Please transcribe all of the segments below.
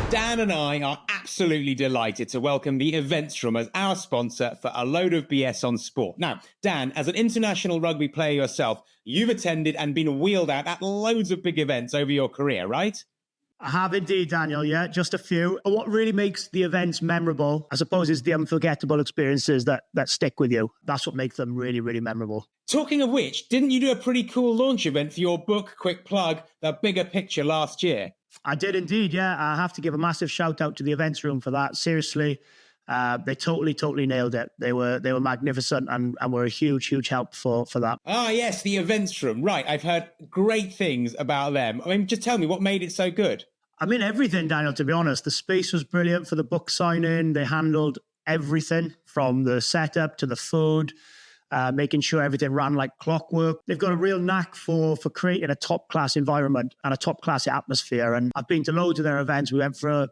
Dan and I are absolutely delighted to welcome the Events Room as our sponsor for A Load of BS on Sport. Now, Dan, as an international rugby player yourself, you've attended and been wheeled out at loads of big events over your career, right? I have indeed, Daniel, yeah, just a few. What really makes the events memorable, I suppose, is the unforgettable experiences that stick with you. That's what makes them really, really memorable. Talking of which, didn't you do a pretty cool launch event for your book, quick plug, The Bigger Picture, last year? I did indeed, yeah. I have to give a massive shout out to the Events Room for that. Seriously, they totally nailed it. They were magnificent and were a huge help for that. Ah, yes, the Events Room. Right, I've heard great things about them. I mean, just tell me, what made it so good? I mean, everything, Daniel, to be honest. The space was brilliant for the book signing. They handled everything from the setup to the food, making sure everything ran like clockwork. They've got a real knack for creating a top-class environment and a top-class atmosphere. And I've been to loads of their events. We went for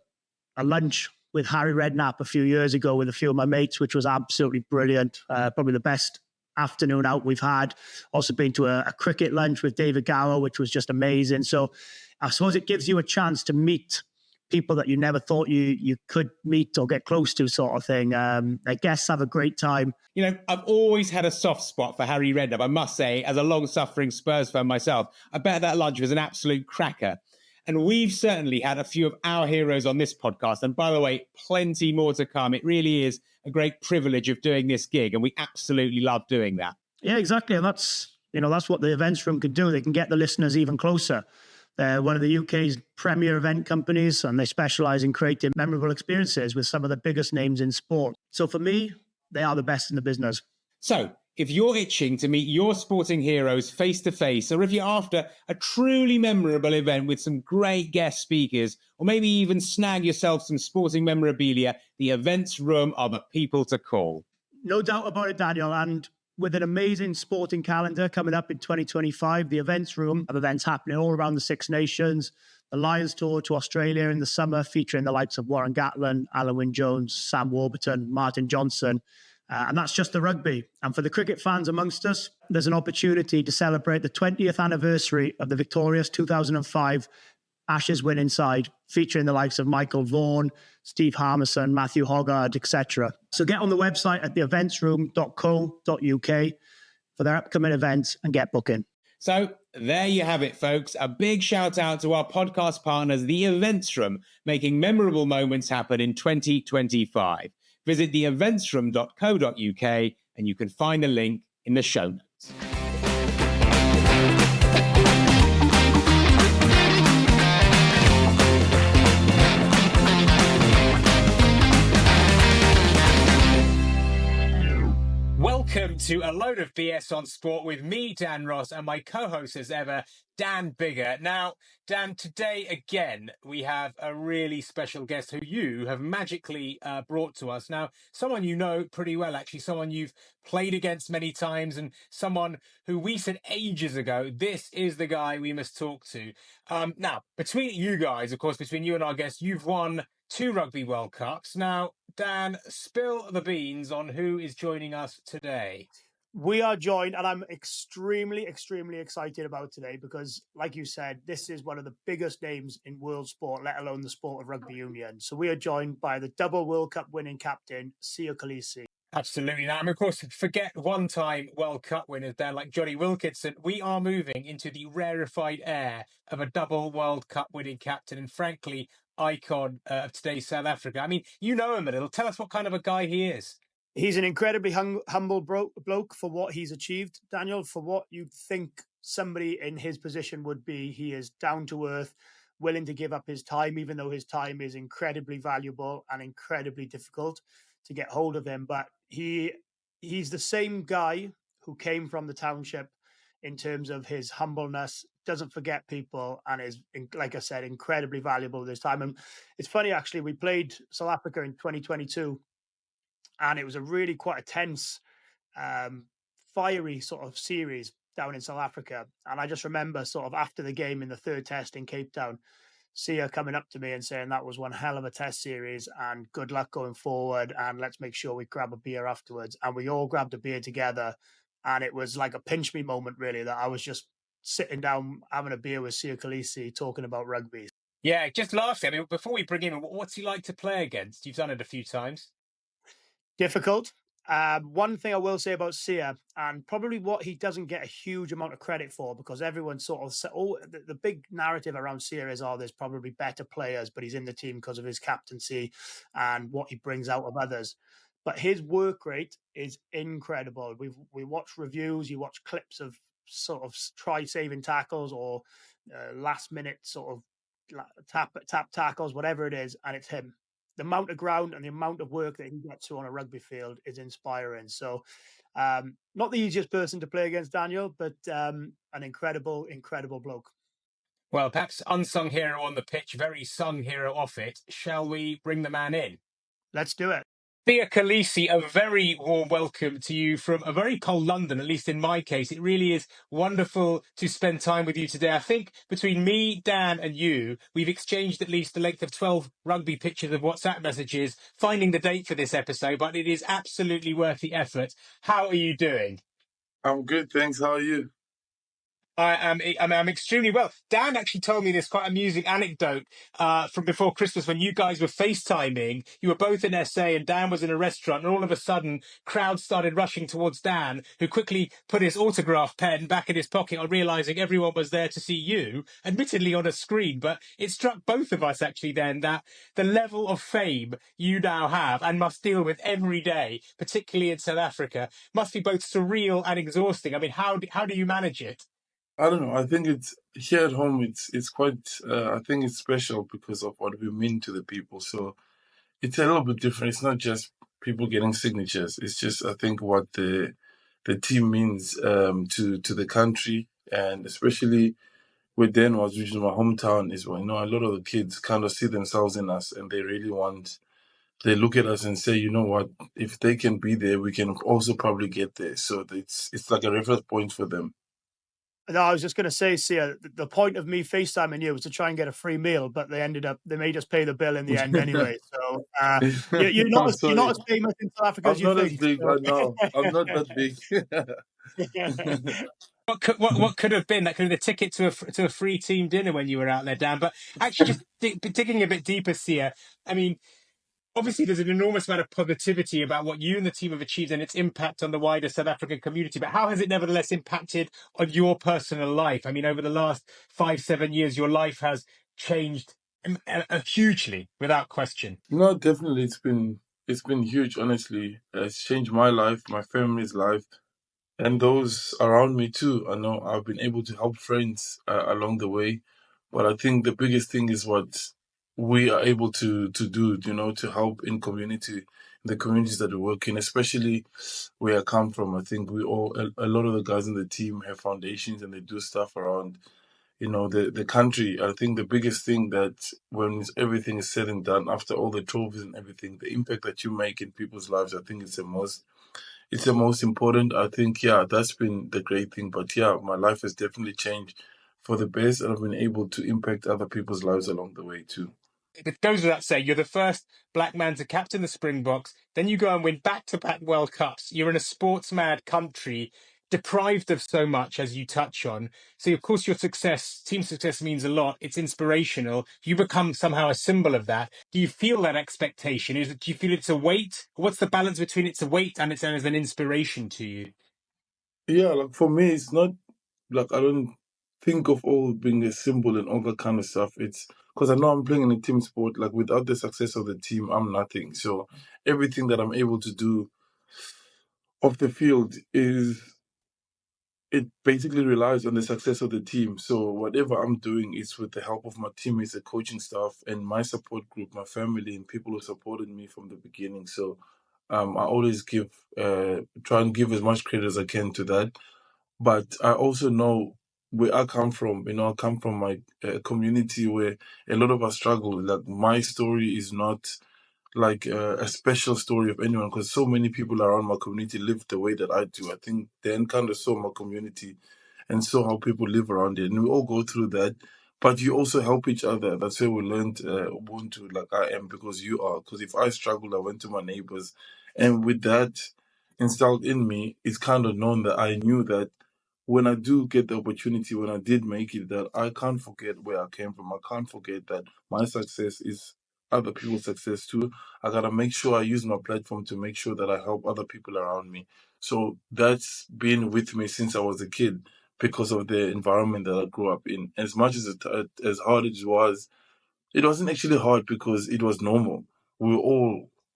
a lunch with Harry Redknapp a few years ago with a few of my mates, which was absolutely brilliant. Probably the best afternoon out we've had. Also been to a cricket lunch with David Gower, which was just amazing. So I suppose it gives you a chance to meet people that you never thought you could meet or get close to, sort of thing. I guess have a great time. You know, I've always had a soft spot for Harry Redknapp, I must say, as a long-suffering Spurs fan myself. I bet that lunch was an absolute cracker. And we've certainly had a few of our heroes on this podcast. And by the way, plenty more to come. It really is a great privilege of doing this gig, and we absolutely love doing that. Yeah, exactly. And that's what the Events Room can do. They can get the listeners even closer. They're one of the UK's premier event companies, and they specialize in creating memorable experiences with some of the biggest names in sport. So for me, they are the best in the business. So if you're itching to meet your sporting heroes face to face, or if you're after a truly memorable event with some great guest speakers, or maybe even snag yourself some sporting memorabilia, the Events Room are the people to call. No doubt about it, Daniel. And with an amazing sporting calendar coming up in 2025, the Events Room have events happening all around the Six Nations. The Lions Tour to Australia in the summer, featuring the likes of Warren Gatland, Alan Wynne-Jones, Sam Warburton, Martin Johnson. And that's just the rugby. And for the cricket fans amongst us, there's an opportunity to celebrate the 20th anniversary of the victorious 2005 Ashes winning side, featuring the likes of Michael Vaughan, Steve Harmison, Matthew Hoggard, etc. So get on the website at theeventsroom.co.uk for their upcoming events and get booking. So there you have it, folks. A big shout out to our podcast partners, The Events Room, making memorable moments happen in 2025. Visit theeventsroom.co.uk and you can find the link in the show notes. Welcome to A Load of BS on Sport with me, Dan Ross, and my co-host as ever, Dan Bigger. Now, Dan, today again, we have a really special guest who you have magically brought to us. Now, someone you know pretty well, actually, someone you've played against many times and someone who we said ages ago, this is the guy we must talk to. Now, between you guys, of course, between you and our guest, you've won 2 Rugby World Cups. Now, Dan, spill the beans on who is joining us today. We are joined, and I'm extremely excited about today because, like you said, this is one of the biggest names in world sport, let alone the sport of rugby union. So we are joined by the double World Cup winning captain, Siya Kolisi. Absolutely. Now, and of course, forget one-time World Cup winners there like Johnny Wilkinson. We are moving into the rarefied air of a double World Cup winning captain and, frankly, icon of today's South Africa. I mean, you know him a little. Tell us what kind of a guy he is. He's an incredibly humble bloke for what he's achieved, Daniel, for what you'd think somebody in his position would be. He is down to earth, willing to give up his time, even though his time is incredibly valuable and incredibly difficult to get hold of him. But he's the same guy who came from the township in terms of his humbleness, doesn't forget people, and is, like I said, incredibly valuable this time. And it's funny, actually, we played South Africa in 2022, and it was a really quite a tense, fiery sort of series down in South Africa. And I just remember sort of after the game in the third test in Cape Town, Siya coming up to me and saying that was one hell of a test series and good luck going forward, and let's make sure we grab a beer afterwards. And we all grabbed a beer together, and it was like a pinch me moment, really, that I was just sitting down having a beer with Siya Kolisi talking about rugby. Yeah, just lastly, I mean, before we bring him in, what's he like to play against? You've done it a few times. Difficult. One thing I will say about Siya, and probably what he doesn't get a huge amount of credit for, because everyone sort of the big narrative around Siya is, oh, there's probably better players, but he's in the team because of his captaincy and what he brings out of others. But his work rate is incredible. We watch reviews, you watch clips of sort of try saving tackles or last minute sort of tap tackles, whatever it is, and it's him. The amount of ground and the amount of work that he gets to on a rugby field is inspiring. So, not the easiest person to play against, Daniel, but an incredible, incredible bloke. Well, perhaps unsung hero on the pitch, very sung hero off it. Shall we bring the man in? Let's do it. Siya Kolisi, a very warm welcome to you from a very cold London, at least in my case. It really is wonderful to spend time with you today. I think between me, Dan, and you, we've exchanged at least the length of 12 rugby pictures of WhatsApp messages, finding the date for this episode, but it is absolutely worth the effort. How are you doing? I'm good, thanks. How are you? I'm extremely well. Dan actually told me this quite amusing anecdote from before Christmas when you guys were FaceTiming. You were both in SA and Dan was in a restaurant, and all of a sudden, crowds started rushing towards Dan, who quickly put his autograph pen back in his pocket on realizing everyone was there to see you, admittedly on a screen. But it struck both of us actually then that the level of fame you now have and must deal with every day, particularly in South Africa, must be both surreal and exhausting. I mean, how do you manage it? I don't know. I think it's here at home. It's quite. I think it's special because of what we mean to the people. So it's a little bit different. It's not just people getting signatures. It's just I think what the team means to the country, and especially where Dan was, which is my hometown, is well, a lot of the kids kind of see themselves in us, and they really want. They look at us and say, you know what? If they can be there, we can also probably get there. So it's like a reference point for them. No, I was just going to say, Siya, the point of me FaceTiming you was to try and get a free meal, but they made us pay the bill in the end anyway. So you're not I'm you're not as sorry. famous in South Africa as I'm you not as think. big, So. I know. I'm not that big. What could have been that could have been a ticket to a free team dinner when you were out there, Dan? But actually, just digging a bit deeper, Sia. I mean, obviously, there's an enormous amount of positivity about what you and the team have achieved and its impact on the wider South African community. But how has it nevertheless impacted on your personal life? I mean, over the last 5-7 years, your life has changed hugely, without question. No, definitely, it's been huge. Honestly, it's changed my life, my family's life, and those around me too. I know I've been able to help friends along the way, but I think the biggest thing is what we are able to do. To help in the communities that we work in, especially where I come from. I think a lot of the guys in the team have foundations and they do stuff around the country. I think the biggest thing that when everything is said and done, after all the trophies and everything, the impact that you make in people's lives, I think it's the most important. I think, yeah, that's been the great thing. But yeah, my life has definitely changed for the best, and I've been able to impact other people's lives along the way too. It goes without saying, you're the first black man to captain the Springboks. Then you go and win back-to-back World Cups. You're in a sports-mad country, deprived of so much, as you touch on. So, of course, your team success means a lot. It's inspirational. You become somehow a symbol of that. Do you feel that expectation? Do you feel it's a weight? What's the balance between it's a weight and it's as an inspiration to you? Yeah, like for me, it's not like I don't think of all being a symbol and all that kind of stuff. It's because I know I'm playing in a team sport. Like without the success of the team, I'm nothing. So everything that I'm able to do off the field it basically relies on the success of the team. So whatever I'm doing is with the help of my teammates, the coaching staff, and my support group, my family, and people who supported me from the beginning. So I always try and give as much credit as I can to that. But I also know where I come from. I come from my community where a lot of us struggle. Like my story is not like a special story of anyone because so many people around my community live the way that I do. I think they kind of saw my community and saw how people live around it, and we all go through that. But you also help each other. That's where we learned Ubuntu, like I am, because you are. Because if I struggled, I went to my neighbors, and with that installed in me, it's kind of known that I knew that when I do get the opportunity, when I did make it, that I can't forget where I came from. I can't forget that my success is other people's success too. I gotta make sure I use my platform to make sure that I help other people around me. So that's been with me since I was a kid because of the environment that I grew up in. As much as hard as it wasn't actually hard because it was normal. We were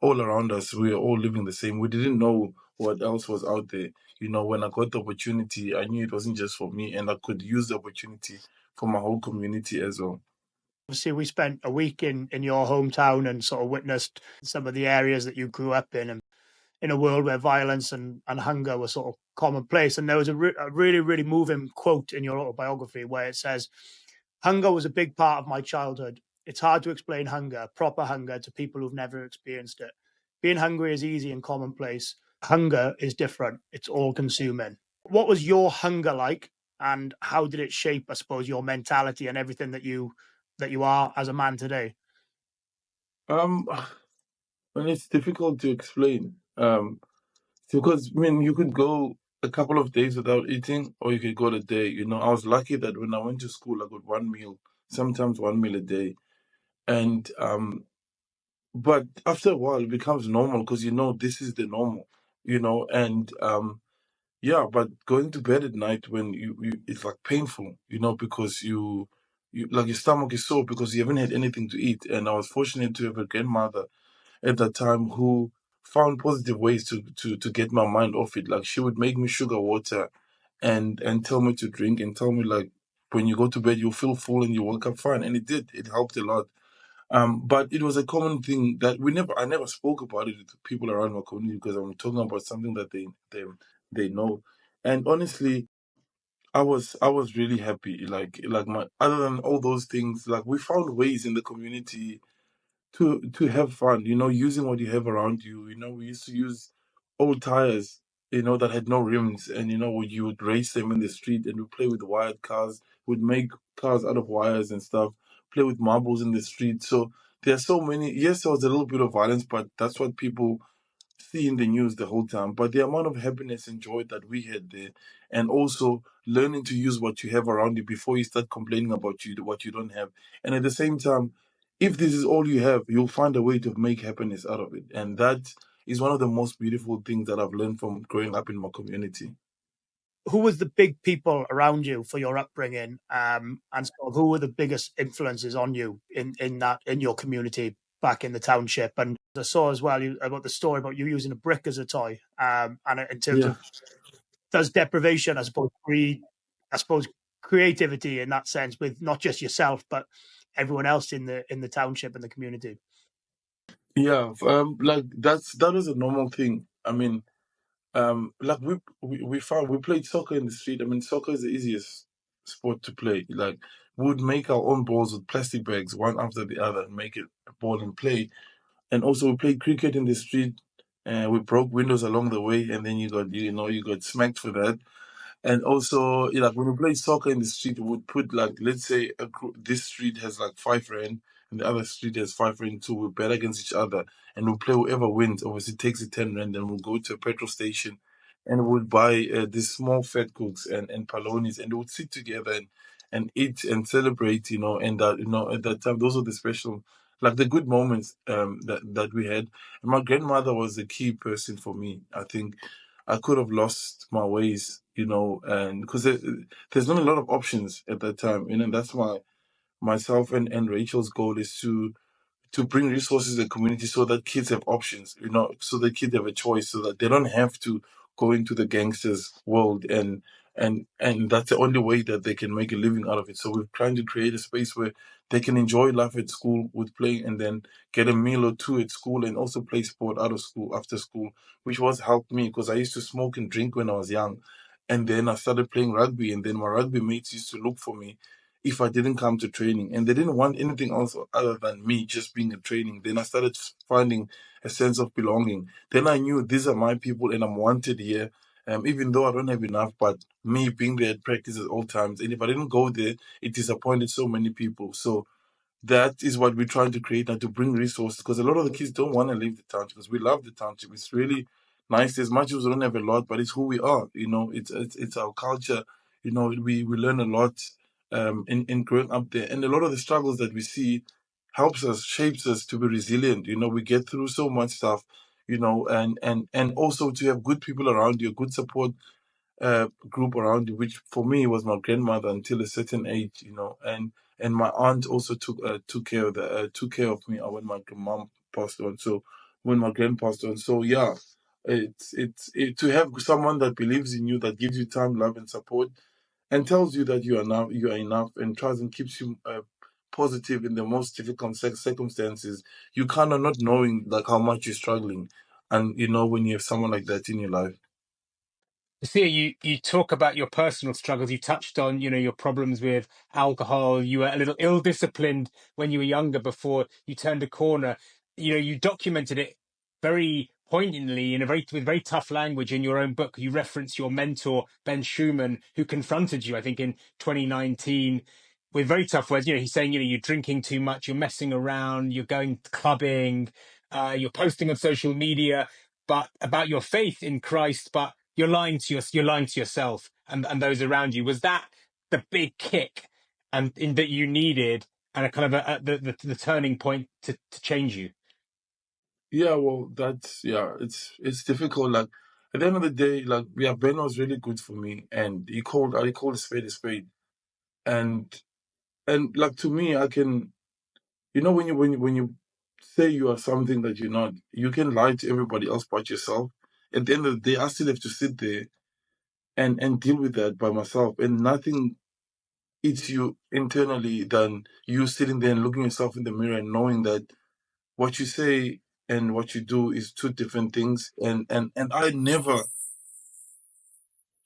all around us. We were all living the same. We didn't know what else was out there. When I got the opportunity, I knew it wasn't just for me, and I could use the opportunity for my whole community as well. Obviously, we spent a week in your hometown and sort of witnessed some of the areas that you grew up in, and in a world where violence and hunger were sort of commonplace. And there was a really, really moving quote in your autobiography where it says, "Hunger was a big part of my childhood. It's hard to explain hunger, proper hunger, to people who've never experienced it. Being hungry is easy and commonplace. Hunger is different. It's all consuming." What was your hunger like, and how did it shape, I suppose, your mentality and everything that you are as a man today? Um, and it's difficult to explain. Because you could go a couple of days without eating, or you could go a day. I was lucky that when I went to school, I got one meal, sometimes one meal a day, and but after a while, it becomes normal because this is the normal. And yeah, but going to bed at night when you it's like painful, because you like your stomach is sore because you haven't had anything to eat. And I was fortunate to have a grandmother at that time who found positive ways to get my mind off it. Like she would make me sugar water and tell me to drink and tell me like when you go to bed you'll feel full and you wake up fine. And it did. It helped a lot. But it was a common thing that I never spoke about it to people around my community because I'm talking about something that they know. And honestly, I was really happy. Like my other than all those things, like we found ways in the community to have fun, using what you have around you. We used to use old tires, that had no rims, and you would race them in the street and we play with wired cars, would make cars out of wires and stuff, play with marbles in the street. So there are so many. Yes, there was a little bit of violence, but that's what people see in the news the whole time. But the amount of happiness and joy that we had there, and also learning to use what you have around you before you start complaining about what you don't have. And at the same time, if this is all you have, you'll find a way to make happiness out of it. And that is one of the most beautiful things that I've learned from growing up in my community. Who was the big people around you for your upbringing, and sort of who were the biggest influences on you in your community back in the township? And I saw as well about the story about you using a brick as a toy, and in terms Yeah. of does deprivation, I suppose, breed, I suppose, creativity in that sense with not just yourself but everyone else in the township and the community. Yeah. Like that was a normal thing. I mean, like we found we played soccer in the street. I mean, soccer is the easiest sport to play. Like we would make our own balls with plastic bags, one after the other, and make it a ball and play. And also we played cricket in the street, and we broke windows along the way, and then you got smacked for that. And also, like when we play soccer in the street, we would put like, let's say this street has like 5 rand and the other street has 5 rand too. We bet against each other and we'll play whoever wins. Obviously, takes the 10 rand, and we'll go to a petrol station and we'll buy these small fat cooks and palonis, and we would sit together and eat and celebrate, and that, at that time, those are the special, like the good moments that we had. And my grandmother was the key person for me. I think I could have lost my ways, and because there's not a lot of options at that time, and that's why myself and Rachel's goal is to bring resources to the community so that kids have options, so that kids have a choice, so that they don't have to go into the gangsters world, and that's the only way that they can make a living out of it. So we're trying to create a space where they can enjoy life at school with playing, and then get a meal or two at school, and also play sport out of school after school, which was helped me because I used to smoke and drink when I was young. And then I started playing rugby, and then my rugby mates used to look for me if I didn't come to training, and they didn't want anything else other than me just being at training. Then I started finding a sense of belonging. Then I knew these are my people and I'm wanted here. Even though I don't have enough, but me being there at practice at all times. And if I didn't go there, it disappointed so many people. So that is what we're trying to create now, to bring resources, because a lot of the kids don't want to leave the township because we love the township. It's really nice. As much as we don't have a lot, but it's who we are. It's our culture. we learn a lot in growing up there, and a lot of the struggles that we see helps us, shapes us to be resilient. We get through so much stuff, and also to have good people around you, good support group around you, which for me was my grandmother until a certain age, and my aunt also took care of me when my mom passed on. So when my grand passed on, so yeah, to have someone that believes in you, that gives you time, love, and support, and tells you that you are enough, and tries and keeps you positive in the most difficult circumstances. You kind of not knowing like how much you're struggling, and when you have someone like that in your life. Sia, you talk about your personal struggles. You touched on, your problems with alcohol. You were a little ill-disciplined when you were younger before you turned a corner. You documented it very poignantly with very tough language in your own book. You reference your mentor, Ben Schumann, who confronted you, I think, in 2019 with very tough words. He's saying, you're drinking too much, you're messing around, you're going clubbing, you're posting on social media, but about your faith in Christ, but you're lying to yourself and those around you. Was that the big kick and in that you needed, and a kind of the turning point to change you? Yeah, well, it's difficult. Like at the end of the day, like yeah, Ben was really good for me, and he called a spade, and like to me, I can, when you say you are something that you're not, you can lie to everybody else but yourself. At the end of the day, I still have to sit there and deal with that by myself, and nothing eats you internally than you sitting there and looking yourself in the mirror and knowing that what you say and what you do is two different things, and I never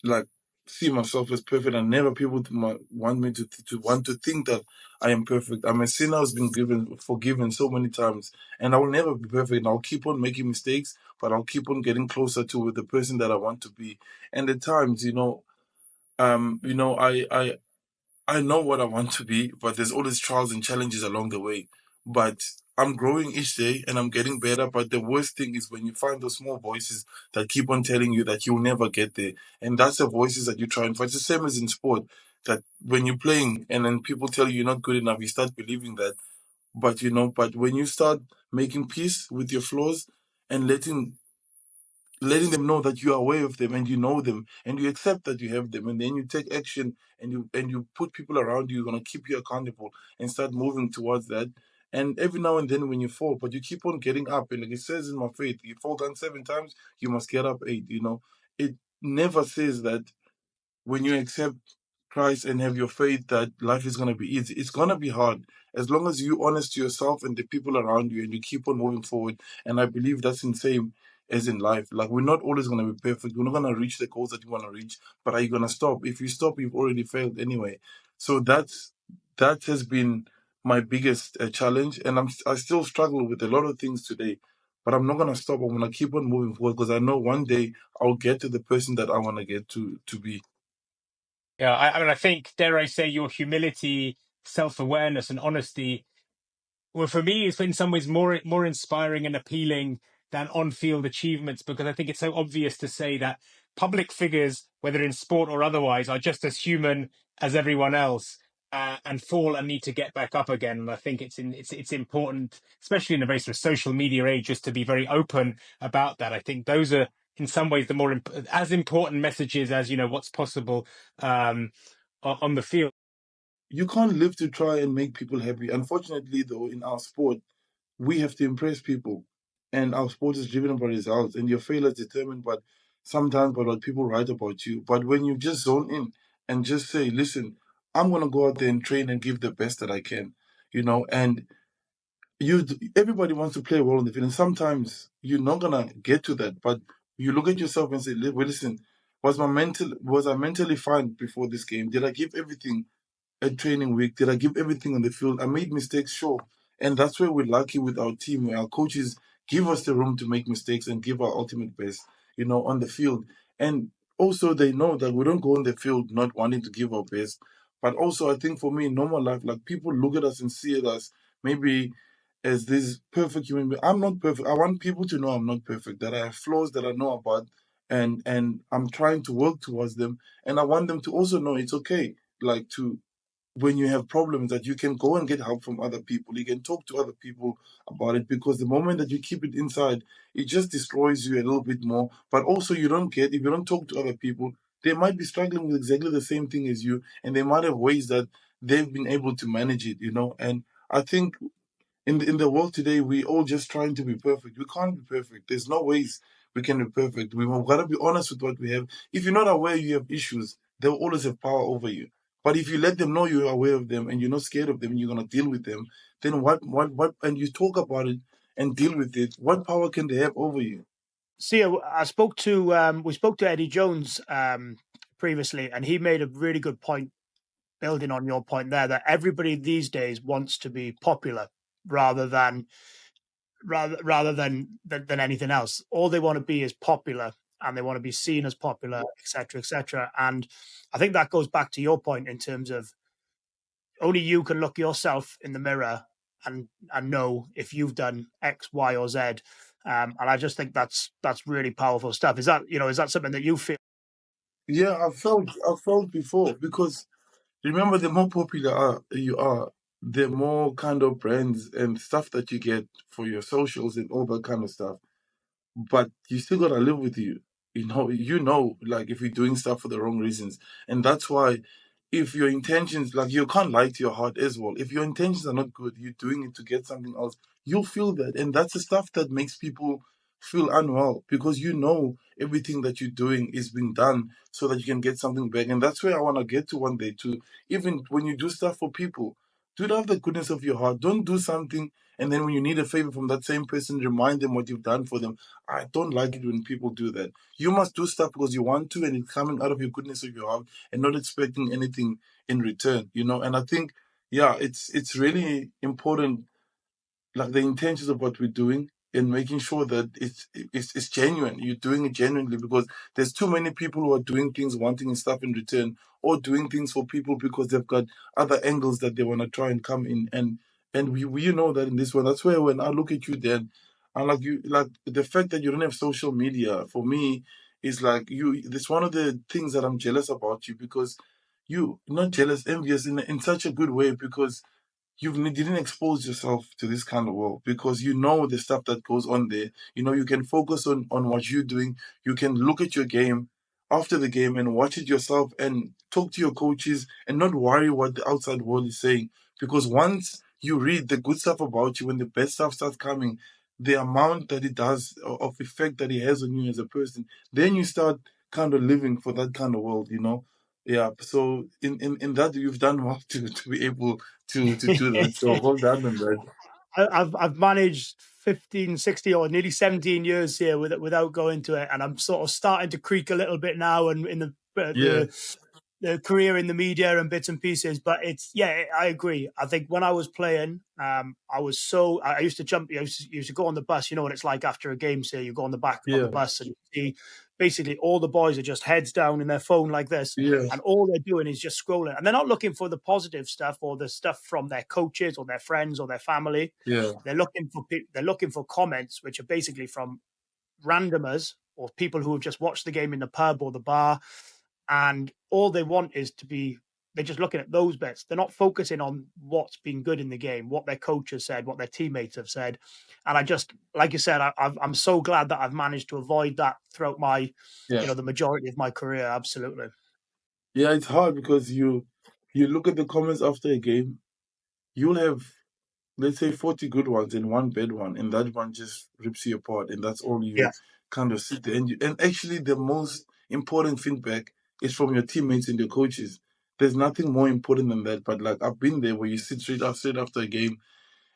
like see myself as perfect. I never people want me to want to think that I am perfect. I'm a sinner who's been forgiven so many times, and I will never be perfect. And I'll keep on making mistakes, but I'll keep on getting closer to the person that I want to be. And at times, I know what I want to be, but there's always trials and challenges along the way. But I'm growing each day and I'm getting better. But the worst thing is when you find those small voices that keep on telling you that you'll never get there. And that's the voices that you try and fight. It's the same as in sport, that when you're playing and then people tell you you're not good enough, you start believing that. But when you start making peace with your flaws and letting them know that you are aware of them and you know them and you accept that you have them, and then you take action and you put people around you who are going to keep you accountable and start moving towards that. And every now and then when you fall, but you keep on getting up, and like it says in my faith, you fall down 7 times, you must get up 8. It never says that when you accept Christ and have your faith that life is going to be easy. It's going to be hard. As long as you're honest to yourself and the people around you and you keep on moving forward. And I believe that's the same as in life. Like, we're not always going to be perfect. We're not going to reach the goals that you want to reach. But are you going to stop? If you stop, you've already failed anyway. So that has been my biggest challenge. And I still struggle with a lot of things today. But I'm not going to stop. I'm going to keep on moving forward because I know one day I'll get to the person that I want to get to be. Yeah, I mean, I think, dare I say, your humility, self-awareness, and honesty, well, for me, it's in some ways more inspiring and appealing than on-field achievements, because I think it's so obvious to say that public figures, whether in sport or otherwise, are just as human as everyone else, and fall and need to get back up again. And I think it's important, especially in a very sort of social media age, just to be very open about that. I think those are in some ways the as important messages as what's possible on the field. You can't live to try and make people happy. Unfortunately, though, in our sport, we have to impress people, and our sport is driven by results, and your failure is determined by sometimes by what people write about you. But when you just zone in and just say, "Listen, I'm gonna go out there and train and give the best that I can," and everybody wants to play well on the field, and sometimes you're not gonna get to that, but you look at yourself and say, "Well, listen, was I mentally fine before this game? Did I give everything at training week? Did I give everything on the field? I made mistakes, sure." And that's where we're lucky with our team, where our coaches give us the room to make mistakes and give our ultimate best, on the field. And also they know that we don't go on the field not wanting to give our best. But also I think for me in normal life, like, people look at us and see at us maybe as this perfect human being. I'm not perfect. I want people to know I'm not perfect, that I have flaws that I know about, and I'm trying to work towards them, and I want them to also know it's okay, like to when you have problems that you can go and get help from other people. You can talk to other people about it, because the moment that you keep it inside, it just destroys you a little bit more. But also, you don't get if you don't talk to other people, they might be struggling with exactly the same thing as you, and they might have ways that they've been able to manage it. And I think in the world today, we all just trying to be perfect. We can't be perfect. There's no ways we can be perfect. We've got to be honest with what we have. If you're not aware you have issues, they'll always have power over you. But if you let them know you're aware of them and you're not scared of them and you're gonna deal with them, then what? And you talk about it and deal with it. What power can they have over you? Siya, we spoke to Eddie Jones previously, and he made a really good point, building on your point there, that everybody these days wants to be popular rather than than anything else. All they want to be is popular, and they want to be seen as popular, etc., etc. And I think that goes back to your point in terms of only you can look yourself in the mirror and know if you've done X, Y, or Z. And I just think that's really powerful stuff. Is that something that you feel? Yeah, I felt before, because remember, the more popular you are, the more kind of brands and stuff that you get for your socials and all that kind of stuff. But you still gotta live with you. Like if you're doing stuff for the wrong reasons. And that's why, if your intentions, like, you can't lie to your heart as well. If your intentions are not good, you're doing it to get something else, you'll feel that. And that's the stuff that makes people feel unwell, because everything that you're doing is being done so that you can get something back. And that's where I want to get to one day too. Even when you do stuff for people, do it out of the goodness of your heart. Don't do something and then when you need a favor from that same person, remind them what you've done for them. I don't like it when people do that. You must do stuff because you want to, and it's coming out of your goodness of your heart, and not expecting anything in return. And I think, yeah, it's really important, like the intentions of what we're doing, and making sure that it's genuine. You're doing it genuinely, because there's too many people who are doing things wanting stuff in return, or doing things for people because they've got other angles that they want to try and come in. And we know that in this one. That's where when I look at you, then and like the fact that you don't have social media for me is like you. It's one of the things that I'm jealous about you, because you not jealous, envious in such a good way, because you didn't expose yourself to this kind of world, because you know the stuff that goes on there. You can focus on what you're doing. You can look at your game after the game and watch it yourself, and talk to your coaches, and not worry what the outside world is saying. Because once you read the good stuff about you, when the bad stuff starts coming, the amount that it does of effect that it has on you as a person, then you start kind of living for that kind of world. Yeah, so in that, you've done well to be able to do that. So well done on that. I've managed 15, 60, or nearly 17 years here without going to it, and I'm sort of starting to creak a little bit now, and in Yeah, the career in the media and bits and pieces. But I agree. I think when I was playing, I used to jump. I used to go on the bus. You know what it's like after a game. Say you go on the back of the yeah, bus and you see basically all the boys are just heads down in their phone like this, yeah, and all they're doing is just scrolling, and they're not looking for the positive stuff or the stuff from their coaches or their friends or their family. yeah, They're looking for comments which are basically from randomers or people who have just watched the game in the pub or the bar, and all they want is to be. They're just looking at those bits. They're not focusing on what's been good in the game, what their coach has said, what their teammates have said. And I just, like you said, I'm so glad that I've managed to avoid that throughout yeah. the majority of my career. Absolutely. Yeah, it's hard because you look at the comments after a game, you'll have, let's say, 40 good ones and one bad one, and that one just rips you apart, and that's all Yeah. you kind of sit there. And actually, the most important feedback is from your teammates and your coaches. There's nothing more important than that. But like, I've been there where you sit straight after a game,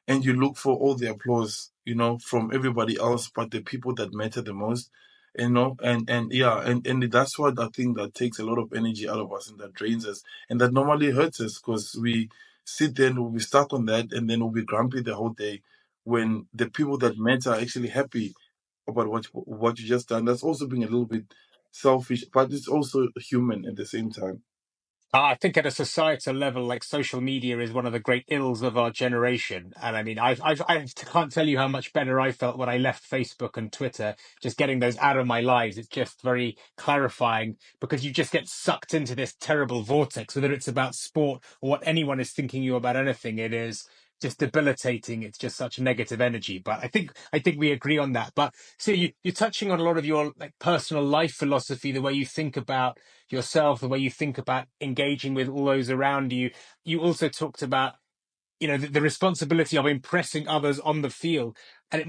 and you look for all the applause, from everybody else, but the people that matter the most, and yeah, and that's what I think that takes a lot of energy out of us, and that drains us, and that normally hurts us, because we sit there and we'll be stuck on that, and then we'll be grumpy the whole day, when the people that matter are actually happy about what you just done. That's also being a little bit selfish, but it's also human at the same time. I think at a societal level, like social media is one of the great ills of our generation. And I mean, I can't tell you how much better I felt when I left Facebook and Twitter, just getting those out of my lives. It's just very clarifying because you just get sucked into this terrible vortex, whether it's about sport or what anyone is thinking you about anything. It is just debilitating. It's just such negative energy. But I think we agree on that. But see, you're touching on a lot of your like personal life philosophy, the way you think about yourself, the way you think about engaging with all those around you. You also talked about, the responsibility of impressing others on the field, and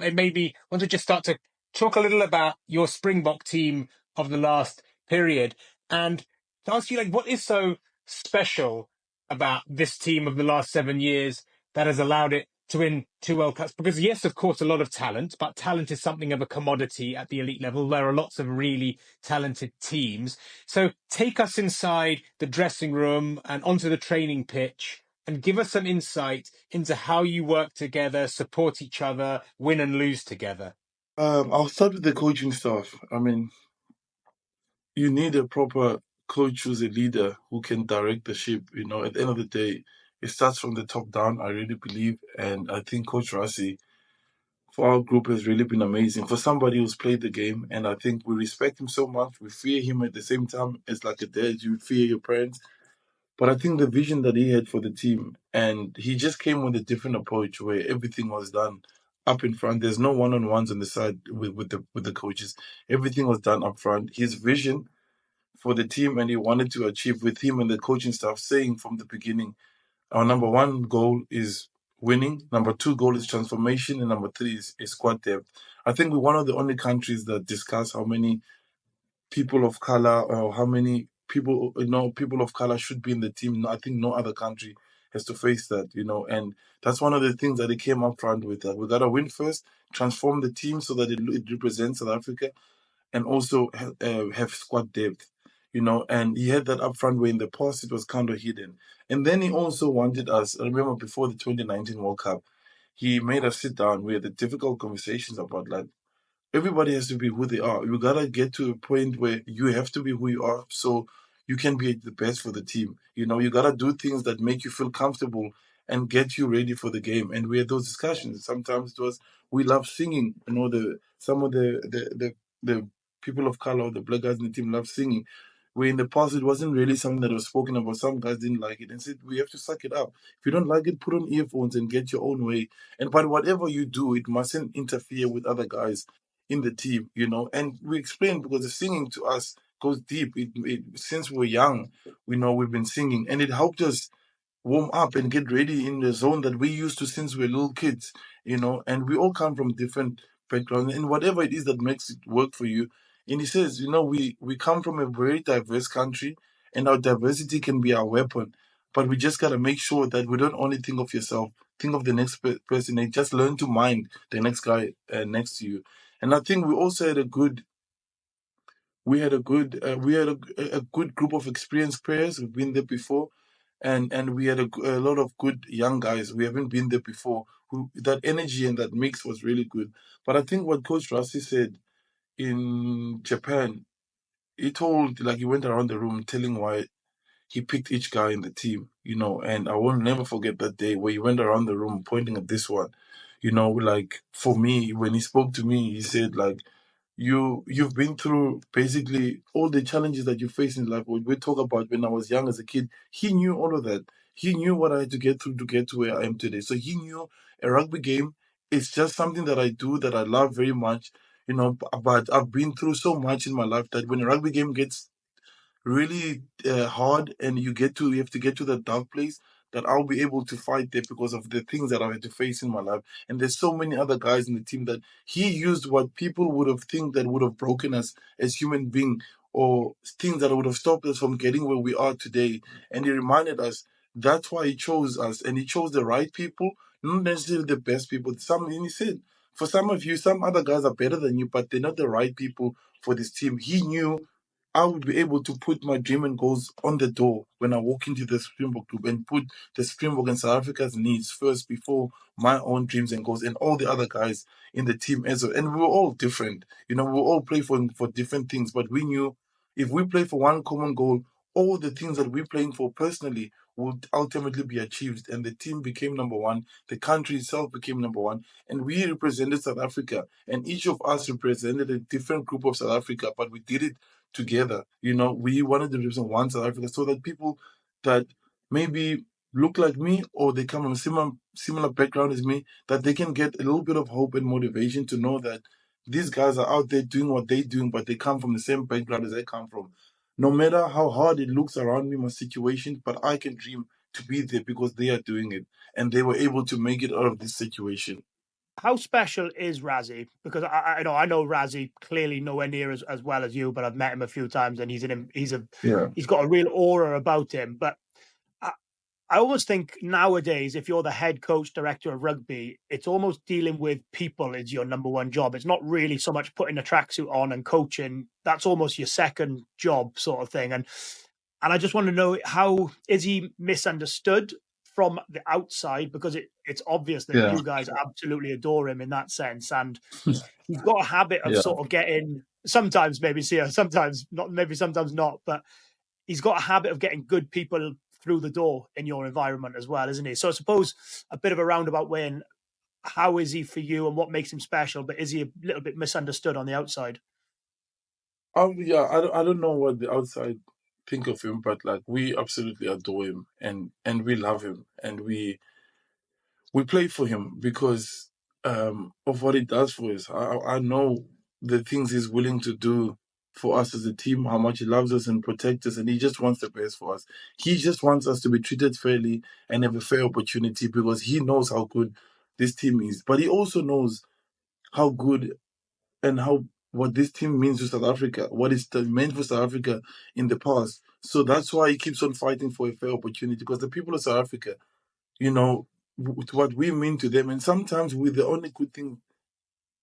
it made me want to just start to talk a little about your Springbok team of the last period, and to ask you, like, what is so special about this team of the last 7 years that has allowed it to win two World Cups? Because yes, of course, a lot of talent, but talent is something of a commodity at the elite level. There are lots of really talented teams. So take us inside the dressing room and onto the training pitch and give us some insight into how you work together, support each other, win and lose together. I'll start with the coaching staff. I mean, you need a proper coach who's a leader who can direct the ship. At the end of the day, it starts from the top down, I really believe. And I think Coach Rassie for our group has really been amazing. For somebody who's played the game, and I think we respect him so much. We fear him at the same time. It's like a dad, you fear your parents. But I think the vision that he had for the team, and he just came with a different approach where everything was done up in front. There's no one-on-ones on the side with the coaches. Everything was done up front. His vision for the team, and he wanted to achieve with him and the coaching staff, saying from the beginning, our number one goal is winning, number two goal is transformation, and number three is squad depth. I think we're one of the only countries that discuss how many people of color or how many people of color should be in the team. I think no other country has to face that. And that's one of the things that he came up front with. That we gotta win first, transform the team so that it represents South Africa, and also have squad depth. And he had that up front where in the past it was kind of hidden. And then he also wanted us. I remember before the 2019 World Cup, he made us sit down. We had the difficult conversations about like everybody has to be who they are. You gotta get to a point where you have to be who you are so you can be the best for the team. You gotta do things that make you feel comfortable and get you ready for the game. And we had those discussions. Sometimes it was we love singing. Some of the people of color or the black guys in the team love singing. Where in the past it wasn't really something that was spoken about. Some guys didn't like it and said we have to suck it up. If you don't like it, put on earphones and get your own way. But whatever you do, it mustn't interfere with other guys in the team. And we explained because the singing to us goes deep. Since we're young, we know we've been singing, and it helped us warm up and get ready in the zone that we used to since we're little kids. And we all come from different backgrounds, and whatever it is that makes it work for you. And he says, we come from a very diverse country, and our diversity can be our weapon. But we just gotta make sure that we don't only think of yourself, think of the next person, and just learn to mind the next guy next to you. And I think we also had a good we had a good group of experienced players who've been there before, and we had a lot of good young guys who haven't been there before. Who that energy and that mix was really good. But I think what Coach Rassi said in Japan, he went around the room telling why he picked each guy in the team. And I will never forget that day where he went around the room pointing at this one. Like for me, when he spoke to me, he said like you've been through basically all the challenges that you face in life. What we talk about when I was young as a kid, he knew all of that. He knew what I had to get through to get to where I am today. So he knew a rugby game is just something that I do that I love very much. But I've been through so much in my life that when a rugby game gets really hard and you have to get to that dark place, that I'll be able to fight there because of the things that I had to face in my life. And there's so many other guys in the team that he used what people would have think that would have broken us as human being, or things that would have stopped us from getting where we are today. And he reminded us that's why he chose us, and he chose the right people, not necessarily the best people. And he said, for some of you, some other guys are better than you, but they're not the right people for this team. He knew I would be able to put my dream and goals on the door when I walk into the Springbok group and put the Springbok and South Africa's needs first before my own dreams and goals and all the other guys in the team as well. And we were all different. We all play for different things, but we knew if we play for one common goal, all the things that we're playing for personally would ultimately be achieved. And the team became number one, the country itself became number one, and we represented South Africa. And each of us represented a different group of South Africa, but we did it together. We wanted to represent one South Africa so that people that maybe look like me or they come from a similar background as me, that they can get a little bit of hope and motivation to know that these guys are out there doing what they're doing, but they come from the same background as I come from. No matter how hard it looks around me, my situation, but I can dream to be there because they are doing it and they were able to make it out of this situation. How special is Rassie? Because I know Rassie clearly nowhere near as well as you, but I've met him a few times and he's got a real aura about him. But I almost think nowadays, if you're the head coach, director of rugby, it's almost dealing with people is your number one job. It's not really so much putting a tracksuit on and coaching. That's almost your second job sort of thing. And I just want to know, how is he misunderstood from the outside? Because it's obvious that you guys absolutely adore him in that sense. And he's got a habit of sort of getting, sometimes maybe Siya, sometimes not, maybe sometimes not, but he's got a habit of getting good people through the door in your environment as well, isn't he? So I suppose a bit of a roundabout way in, how is he for you and what makes him special, but is he a little bit misunderstood on the outside? Yeah, I don't know what the outside think of him, but like we absolutely adore him and we love him and we play for him because of what he does for us. I know the things he's willing to do for us as a team, how much he loves us and protects us, and he just wants the best for us. He just wants us to be treated fairly and have a fair opportunity because he knows how good this team is. But he also knows how good and what this team means to South Africa, what it's meant for South Africa in the past. So that's why he keeps on fighting for a fair opportunity, because the people of South Africa, what we mean to them, and sometimes with the only good thing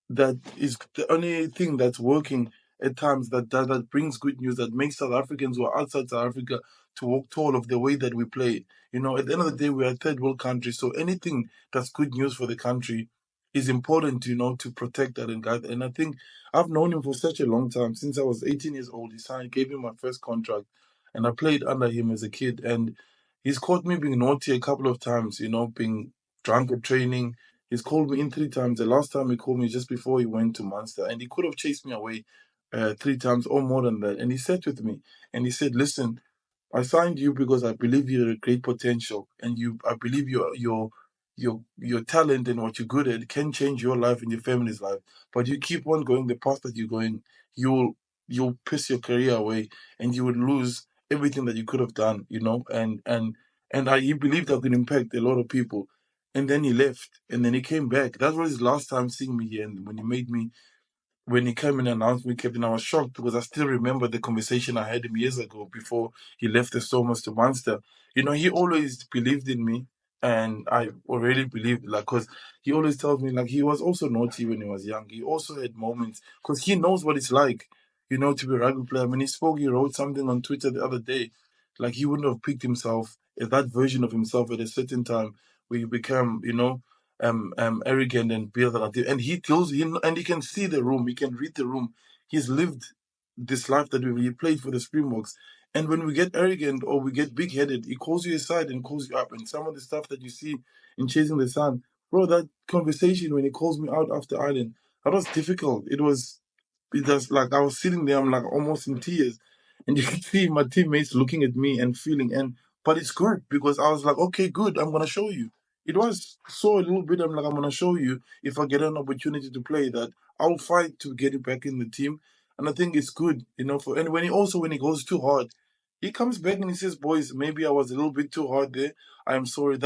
that is the only thing that's working at times, that brings good news, that makes South Africans who are outside South Africa to walk tall of the way that we play. At the end of the day, we are a third world country, so anything that's good news for the country is important, to protect that and guide. And I think I've known him for such a long time, since I was 18 years old. Gave him my first contract, and I played under him as a kid. And he's caught me being naughty a couple of times, being drunk at training. He's called me in 3 times. The last time he called me just before he went to Munster, and he could have chased me away 3 times or more than that. And he sat with me and he said, "Listen, I signed you because I believe you're a great potential, and I believe your talent and what you're good at can change your life and your family's life. But you keep on going the path that you're going, you'll piss your career away, and you would lose everything that you could have done, he believed I could impact a lot of people." And then he left, and then he came back. That was his last time seeing me here. And when he came and announced me captain, I was shocked because I still remember the conversation I had him years ago before he left the Stormers to Munster. He always believed in me, and I already believed, because he always tells me, he was also naughty when he was young. He also had moments, because he knows what it's like, to be a rugby player. When he wrote something on Twitter the other day, he wouldn't have picked himself, that version of himself at a certain time where you become, arrogant and build and he tells him, and he can see the room, he can read the room. He's lived this life that he played for the Springboks. And when we get arrogant or we get big-headed, he calls you aside and calls you up. And some of the stuff that you see in Chasing the Sun, bro, that conversation when he calls me out after Ireland, that was difficult. It was like I was sitting there, I'm almost in tears, and you can see my teammates looking at me and feeling. But it's good because I was like, okay, good, I'm gonna show you. It was so a little bit. I'm gonna show you, if I get an opportunity to play, that I'll fight to get it back in the team. And I think it's good, and when he goes too hard, he comes back and he says, "Boys, maybe I was a little bit too hard there. I'm sorry."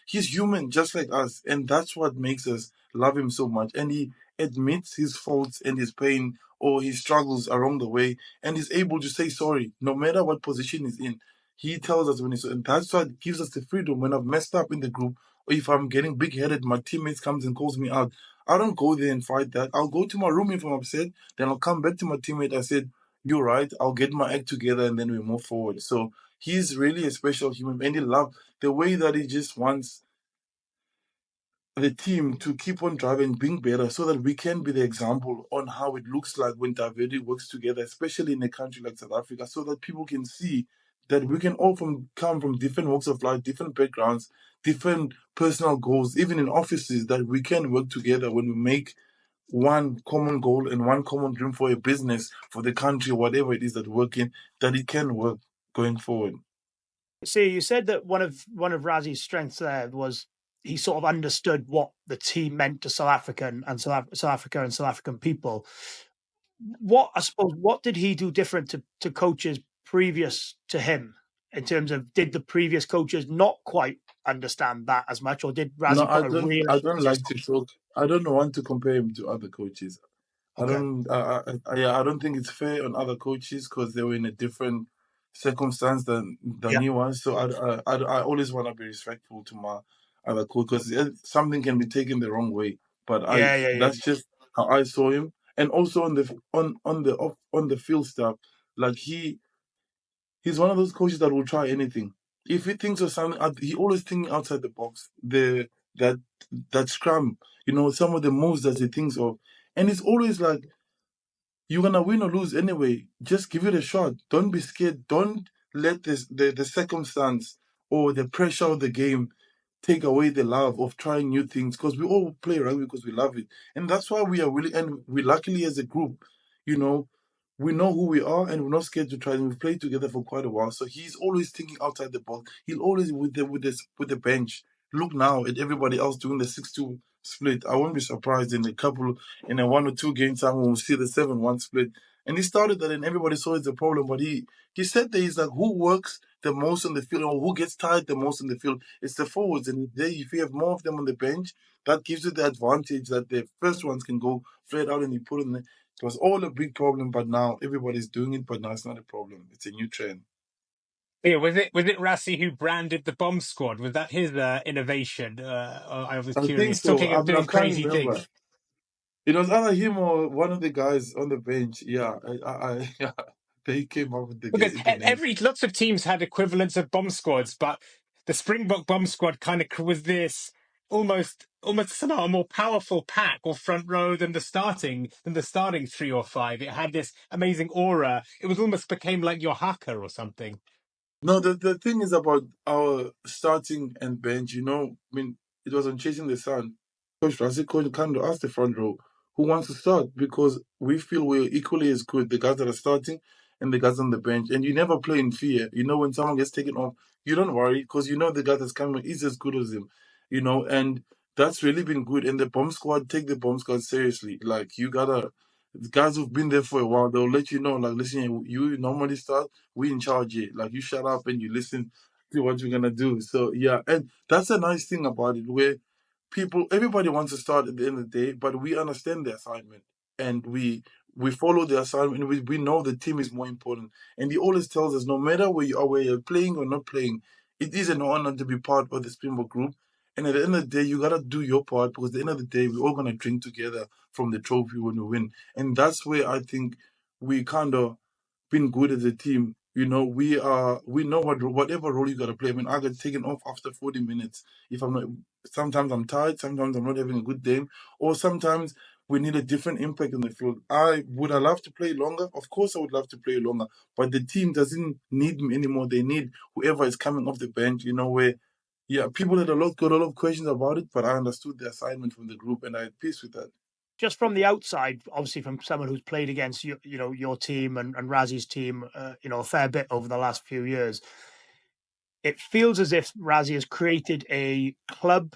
He's human just like us, and that's what makes us love him so much. And he admits his faults and his pain or his struggles along the way, and is able to say sorry no matter what position he's in. He tells us when he's, and that's what gives us the freedom. When I've messed up in the group, or if I'm getting big-headed, my teammates comes and calls me out. I don't go there and fight that. I'll go to my room if I'm upset. Then I'll come back to my teammate. I said, "You're right. I'll get my act together," and then we move forward. So he's really a special human, and he loves the way that he just wants the team to keep on driving, being better, so that we can be the example on how it looks like when Davide works together, especially in a country like South Africa, so that people can see that we can all come from different walks of life, different backgrounds, different personal goals, even in offices, that we can work together when we make one common goal and one common dream for a business, for the country, whatever it is that we're working, that it can work going forward. See, you said that one of Rassie's strengths there was he sort of understood what the team meant to South Africa and South African people. What did he do different to coaches previous to him in terms of, did the previous coaches not quite understand that as much, or did No, Rassie put a real I don't emphasis like to talk. I don't want to compare him to other coaches. I Okay. don't. I don't think it's fair on other coaches because they were in a different circumstance than Yeah. he was. So I always want to be respectful to my other coach because something can be taken the wrong way. But Yeah. that's just how I saw him. And also on the field stuff, like he's one of those coaches that will try anything. If he thinks of something, he always thinking outside the box. That that scrum, some of the moves that he thinks of, and it's always like, you're gonna win or lose anyway. Just give it a shot. Don't be scared. Don't let the circumstance or the pressure of the game take away the love of trying new things. Because we all play rugby because we love it, and that's why we are really, and we luckily as a group, you know, we know who we are and we're not scared to try. And we've played together for quite a while, so he's always thinking outside the box. He'll always with the bench. Look now at everybody else doing the 6-2 split. I won't be surprised in a 1 or 2 game time when we see the 7-1 split. And he started that and everybody saw it's a problem. But he said that he's like, who works the most on the field or who gets tired the most on the field? It's the forwards. And if you have more of them on the bench, that gives you the advantage that the first ones can go flat out and you put in the. It was all a big problem, but now everybody's doing it, but now it's not a problem. It's a new trend. Yeah, was it Rassie who branded the bomb squad? Was that his innovation? I was I think curious. so. Talking of doing I'm trying to crazy remember. things. It was either him or one of the guys on the bench. Yeah, yeah, they came up with Because the name. lots of teams had equivalents of bomb squads, but the Springbok bomb squad kind of was this almost somehow a more powerful pack or front row than the starting 3 or 5. It had this amazing aura. It was almost became like your haka or something. No, the thing is about our starting and bench, I mean, it was on Chasing the Sun. Coach Rassie kind of asked the front row who wants to start because we feel we're equally as good, the guys that are starting and the guys on the bench. And you never play in fear. When someone gets taken off, you don't worry because the guy that's coming is as good as him, and that's really been good. And the bomb squad, take the bomb squad seriously. Like, you gotta, the guys who've been there for a while, they'll let you know, like, listen, you normally start, we in charge here. Like, you shut up and you listen to what you're gonna do. So yeah, and that's a nice thing about it, where everybody wants to start at the end of the day, but we understand the assignment and we follow the assignment. And we know the team is more important. And he always tells us, no matter where you are, where you're playing or not playing, it is an honor to be part of the Springbok group. And at the end of the day, you gotta do your part because at the end of the day, we're all gonna drink together from the trophy when we win. And that's where I think we kind of been good as a team. We know whatever role you gotta play. I mean, I got taken off after 40 minutes. If I'm not, sometimes I'm tired, sometimes I'm not having a good game, or sometimes we need a different impact on the field. I love to play longer. Of course, I would love to play longer, but the team doesn't need me anymore. They need whoever is coming off the bench. Where, yeah, people had got a lot of questions about it, but I understood the assignment from the group and I had peace with that. just from the outside, obviously from someone who's played against your team and Rassie's team, a fair bit over the last few years, it feels as if Rassie has created a club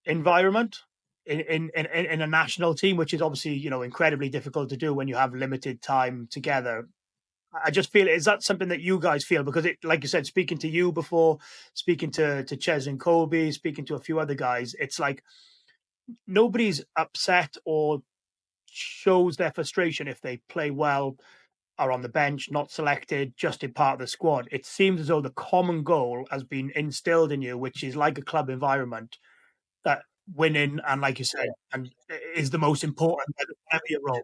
environment in a national team, which is obviously incredibly difficult to do when you have limited time together. I just feel, is that something that you guys feel? Because it, like you said, speaking to you before, speaking to Ches and Colby, speaking to a few other guys, it's like nobody's upset or shows their frustration if they play well, are on the bench, not selected, just in part of the squad. It seems as though the common goal has been instilled in you, which is like a club environment, that winning and, like you said, and is the most important, whatever your role.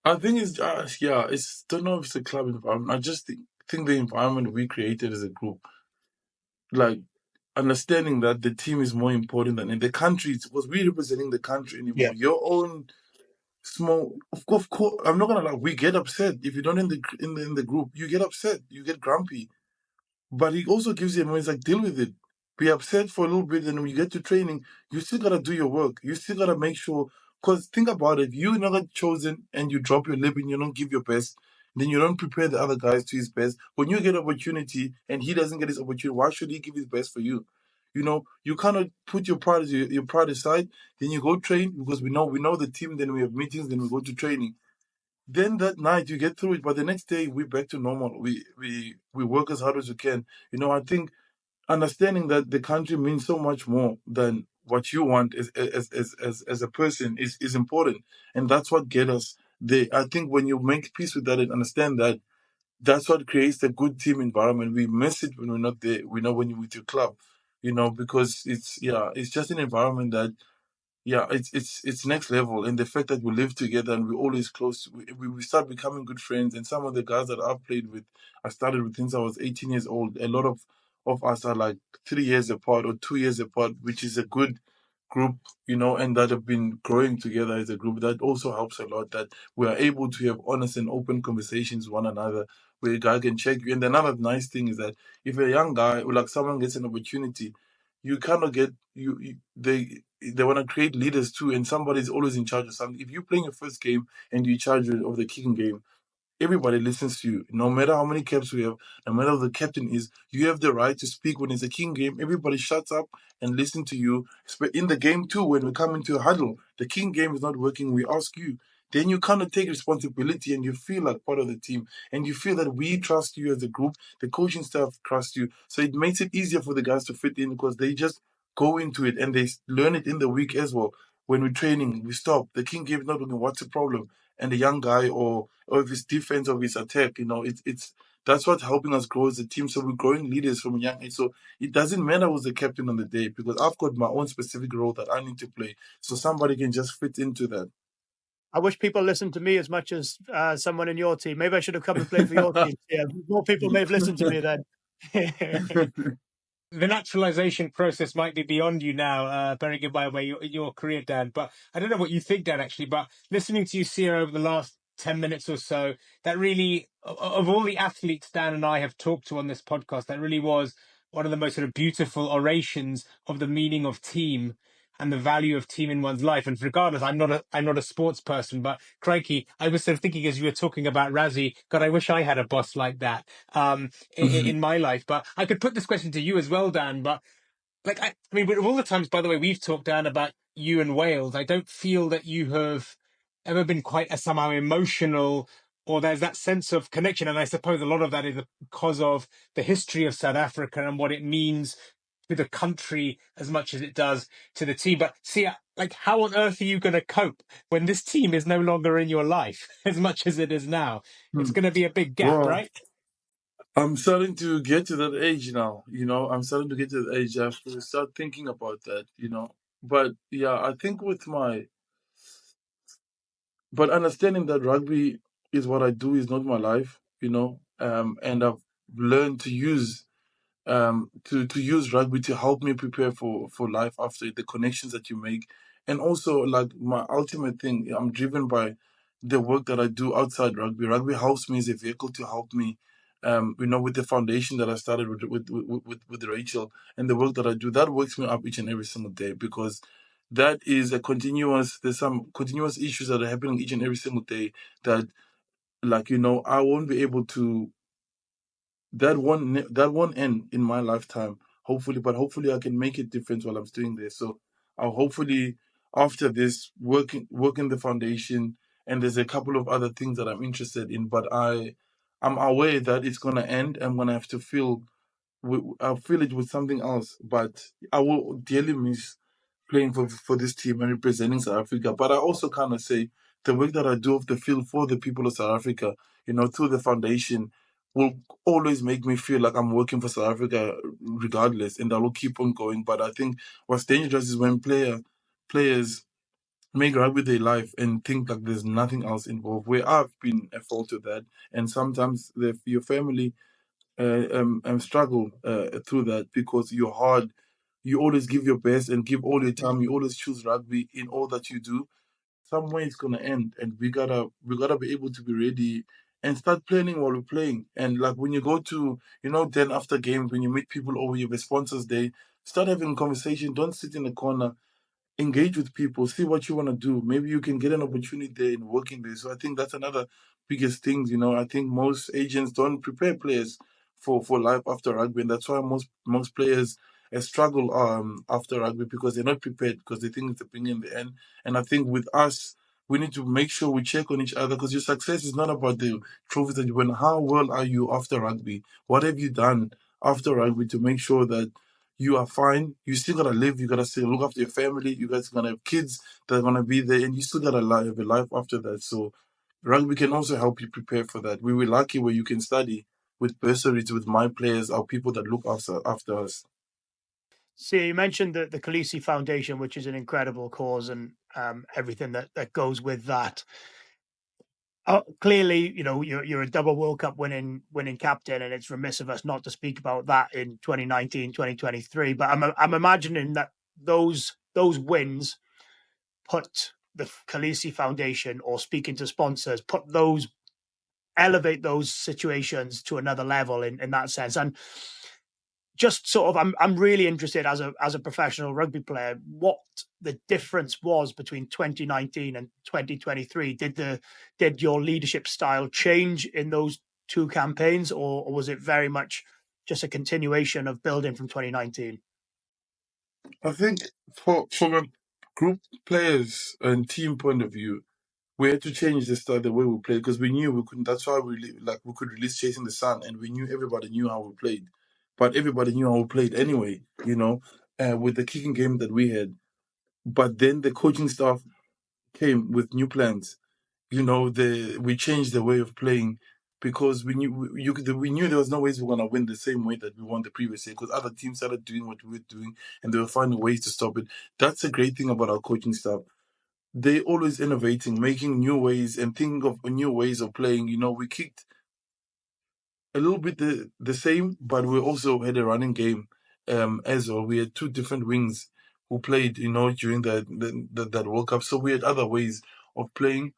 I think it's yeah, it's don't know if it's a club environment. I just think the environment we created as a group, like understanding that the team is more important than in the country, because we representing the country Yeah. anymore. Your own small, of course, I'm not gonna lie. We get upset if you don't in the group. You get upset. You get grumpy. But he also gives you advice like, deal with it. Be upset for a little bit, and when you get to training, you still gotta do your work. You still gotta make sure. Because think about it, you're not chosen, and you drop your lip and you don't give your best. Then you don't prepare the other guys to his best. When you get opportunity and he doesn't get his opportunity, why should he give his best for you? You know, you cannot put your pride aside. Then you go train because we know the team. Then we have meetings. Then we go to training. Then that night you get through it, but the next day we're back to normal. We work as hard as we can. You know, I think understanding that the country means so much more than what you want as a person is important, and that's what get us there. I think when you make peace with that and understand that, that's what creates the good team environment. We miss it when we're not there. We know when you're with your club, you know, because it's just an environment that it's next level. And the fact that we live together and we're always close, we start becoming good friends. And some of the guys that I've played with, I started with since I was 18 years old. A lot of us are like 3 years apart or 2 years apart, which is a good group, you know, and that have been growing together as a group. That also helps a lot, that we are able to have honest and open conversations with one another, where a guy can check you. And another nice thing is that if a young guy or like someone gets an opportunity, you cannot get they want to create leaders too, and somebody's always in charge of something. If you're playing your first game and you're in charge of the kicking game, everybody listens to you. No matter how many caps we have, no matter who the captain is, you have the right to speak. When it's a king game, everybody shuts up and listen to you. In the game too, when we come into a huddle, the king game is not working, we ask you. Then you kind of take responsibility and you feel like part of the team. And you feel that we trust you as a group, the coaching staff trust you. So it makes it easier for the guys to fit in because they just go into it and they learn it in the week as well. When we're training, we stop. The king game is not working. What's the problem? And the young guy or if it's defense or if it's attack, you know, it's that's what's helping us grow as a team. So we're growing leaders from a young age. So it doesn't matter who's the captain on the day because I've got my own specific role that I need to play. So somebody can just fit into that. I wish people listened to me as much as someone in your team. Maybe I should have come and played for your team. Yeah, more people may have listened to me then. The naturalization process might be beyond you now, bearing in mind where your career, Dan. But I don't know what you think, Dan, actually. But listening to you, Siya, over the last 10 minutes or so, that really, of all the athletes Dan and I have talked to on this podcast, that really was one of the most sort of beautiful orations of the meaning of team and the value of team in one's life. And regardless, I'm not a sports person, but crikey, I was sort of thinking as you were talking about Rassie, God, I wish I had a boss like that in my life. But I could put this question to you as well, Dan. But like, I mean, with all the times, by the way, we've talked, Dan, about you and Wales, I don't feel that you have ever been quite as somehow emotional, or there's that sense of connection. And I suppose a lot of that is because of the history of South Africa and what it means to the country as much as it does to the team. But see, like, how on earth are you going to cope when this team is no longer in your life as much as it is now? It's going to be a big gap, Well, right? I'm starting to get to that age now, you know. I'm starting to get to the age I have to start thinking about that, you know. But yeah, I think but understanding that rugby is what I do is not my life, you know. And I've learned to use to use rugby to help me prepare for life after, the connections that you make. And also, like, my ultimate thing, I'm driven by the work that I do outside rugby. Rugby helps me as a vehicle to help me, you know, with the foundation that I started with Rachel, and the work that I do, that wakes me up each and every single day, because that is a continuous, there's some continuous issues that are happening each and every single day that, like, you know, I won't be able to, that one end in my lifetime, hopefully. But hopefully I can make a difference while I'm doing this. So I'll hopefully, after this, working the foundation, and there's a couple of other things that I'm interested in, but I'm aware that it's gonna end. I'm gonna have to I'll feel it with something else, but I will dearly miss playing for this team and representing South Africa. But I also kind of say the work that I do off the field for the people of South Africa, you know, through the foundation, will always make me feel like I'm working for South Africa regardless, and I will keep on going. But I think what's dangerous is when players make rugby their life and think like there's nothing else involved, where I've been a fault of that. And sometimes your family struggle through that, because you're hard. You always give your best and give all your time. You always choose rugby in all that you do. Some way it's gonna end, and we gotta be able to be ready and start planning while we're playing. And like when you go to, then after games, when you meet people over your sponsors day, start having a conversation. Don't sit in the corner, engage with people, see what you want to do. Maybe you can get an opportunity there and working there. So I think that's another biggest thing. I think most agents don't prepare players for life after rugby, and that's why most players struggle after rugby, because they're not prepared, because they think it's a thing in the end. And I think with us, we need to make sure we check on each other, because your success is not about the trophies that you win. How well are you after rugby? What have you done after rugby to make sure that you are fine? You still gotta live. You gotta still look after your family. You guys gonna have kids that are gonna be there, and you still gotta have a life after that. So, rugby can also help you prepare for that. We were lucky where you can study with bursaries with my players, our people that look after us. So you mentioned the Kolisi Foundation, which is an incredible cause, and everything that goes with that. Clearly, you're a double World Cup winning captain, and it's remiss of us not to speak about that in 2019, 2023. But I'm imagining that those wins put the Kolisi Foundation, or speaking to sponsors, elevate those situations to another level in that sense. And just sort of, I'm really interested as a professional rugby player, what the difference was between 2019 and 2023. Did your leadership style change in those two campaigns, or was it very much just a continuation of building from 2019? I think from a group players and team point of view, we had to change the way we played, because we knew we couldn't. That's why we could release Chasing the Sun, and we knew everybody knew how we played, but everybody knew how we played anyway. With the kicking game that we had. But then the coaching staff came with new plans. We changed the way of playing, because we knew there was no ways we were gonna win the same way that we won the previous year, because other teams started doing what we were doing, and they were finding ways to stop it. That's a great thing about our coaching staff. They always innovating, making new ways and thinking of new ways of playing. We kicked a little bit the same, but we also had a running game as well. We had two different wings who played, during that World Cup. So we had other ways of playing,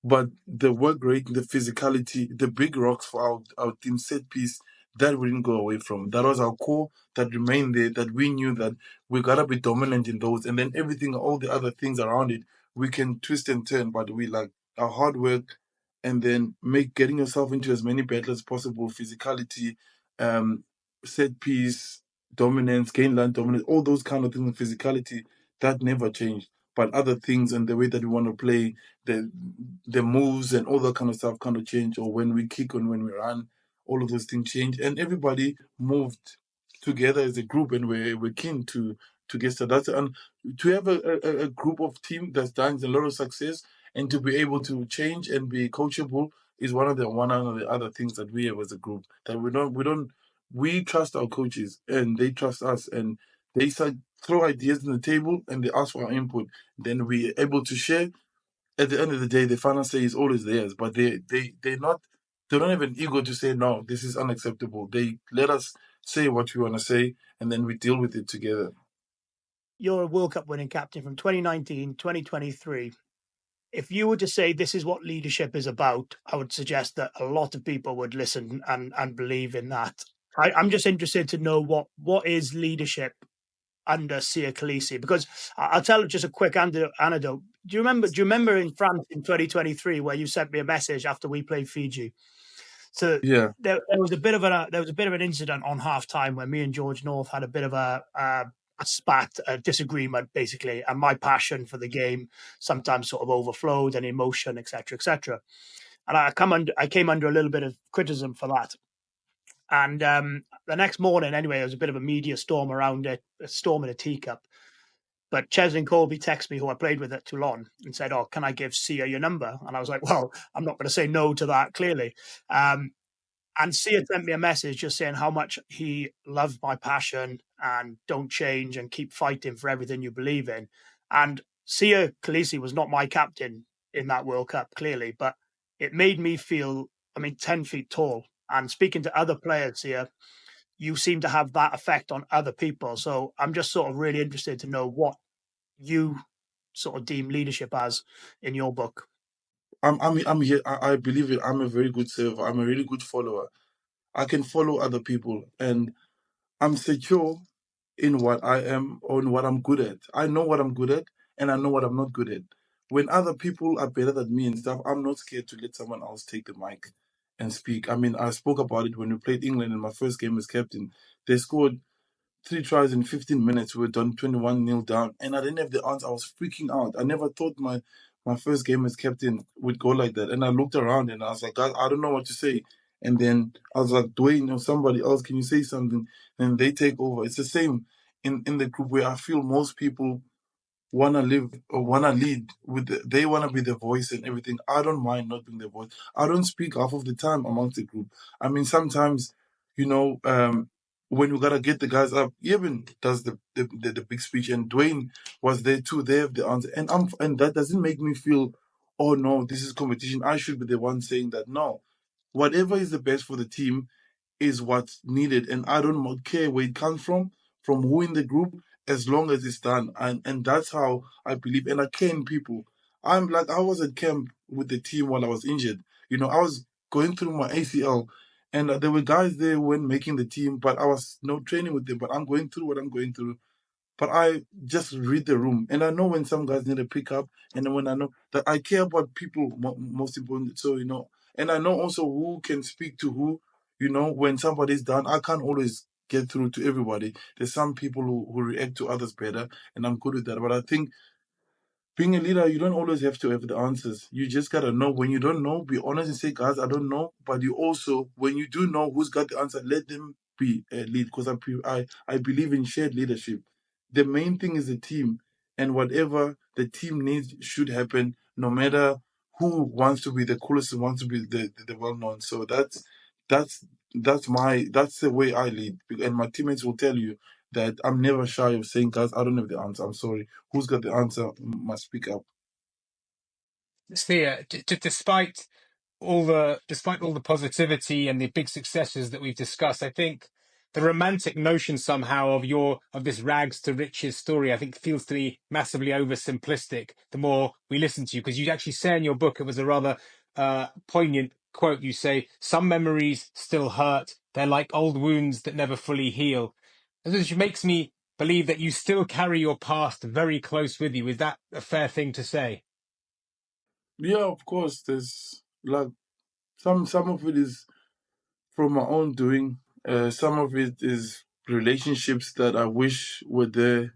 but the work rate, the physicality, the big rocks for our team set piece, that we didn't go away from. That was our core that remained there, that we knew that we gotta be dominant in those, and then everything, all the other things around it, we can twist and turn, but we like our hard work, and then getting yourself into as many battles as possible, physicality, um, set piece, dominance, gain line dominance, all those kind of things, and physicality, that never changed. But other things and the way that we want to play, the moves and all that kind of stuff kind of change, or when we kick and when we run, all of those things change, and everybody moved together as a group, and we're keen to get started. And to have a group of team that's done a lot of success, and to be able to change and be coachable, is one of the other things that we have as a group, that we trust our coaches, and they trust us, and they start throw ideas on the table, and they ask for our input. Then we're able to share. At the end of the day, the final say is always theirs, but they don't have an ego to say no, this is unacceptable. They let us say what we want to say, and then we deal with it together. You're a World Cup winning captain from 2019, 2023. If you were to say this is what leadership is about, I would suggest that a lot of people would listen and believe in that. I'm just interested to know what is leadership under Siya Kolisi, because I'll tell just a quick anecdote. Do you remember in France in 2023 where you sent me a message after we played Fiji? So Yeah, there was a bit of an incident on half time where me and George North had a bit of a spat, a disagreement basically, and my passion for the game sometimes sort of overflowed, and emotion, etc., etc. And I came under a little bit of criticism for that. And the next morning, anyway, there was a bit of a media storm around it, a storm in a teacup. But Cheslin Colby texted me, who I played with at Toulon, and said, "Oh, can I give Siya your number?" And I was like, "Well, I'm not going to say no to that, clearly." And Siya sent me a message just saying how much he loved my passion and don't change and keep fighting for everything you believe in. And Siya Kolisi was not my captain in that World Cup, clearly, but it made me feel, 10 feet tall. And speaking to other players here, you seem to have that effect on other people. So I'm just sort of really interested to know what you sort of deem leadership as in your book. I'm here. I believe it. I'm a very good server. I'm a really good follower. I can follow other people, and I'm secure in what I am or in what I'm good at. I know what I'm good at, and I know what I'm not good at. When other people are better than me and stuff, I'm not scared to let someone else take the mic and speak. I mean, I spoke about it when we played England in my first game as captain. They scored 3 tries in 15 minutes. We were done 21-0 down, and I didn't have the answer. I was freaking out. I never thought my first game as captain would go like that. And I looked around and I was like, I don't know what to say. And then I was like, Dwayne or somebody else, can you say something? And they take over. It's the same in the group where I feel most people wanna live or wanna lead with they wanna be the voice and everything. I don't mind not being the voice. I don't speak half of the time amongst the group. I mean, sometimes, you know, when we gotta get the guys up, Eben does the big speech, and Dwayne was there too. They have the answer, and that doesn't make me feel, oh no, this is competition. I should be the one saying that. No, whatever is the best for the team is what's needed, and I don't care where it comes from who in the group, as long as it's done, and that's how I believe. And I care in people. I'm like I was at camp with the team while I was injured. You know, I was going through my ACL, and there were guys there who weren't making the team, but I was no training with them. But I'm going through what I'm going through, but I just read the room, and I know when some guys need a pickup, and then when I know that I care about people most important. So and I know also who can speak to who. When somebody's done, I can't always get through to everybody. There's some people who react to others better, and I'm good with that. But I think being a leader, you don't always have to have the answers. You just gotta know. When you don't know, be honest and say, guys, I don't know. But you also, when you do know who's got the answer, let them be a lead. Because I believe in shared leadership. The main thing is the team, and whatever the team needs should happen, no matter who wants to be the coolest and wants to be the well known. So that's that's the way I lead, and my teammates will tell you that I'm never shy of saying, guys, I don't have the answer. I'm sorry. Who's got the answer must speak up. Thea, despite all the positivity and the big successes that we've discussed, I think the romantic notion somehow of this rags to riches story, I think feels to be massively oversimplistic the more we listen to you, because you actually say in your book, it was a rather poignant quote. You say, some memories still hurt. They're like old wounds that never fully heal. Which makes me believe that you still carry your past very close with you. Is that a fair thing to say? Yeah, of course. There's like some of it is from my own doing. Some of it is relationships that I wish were there,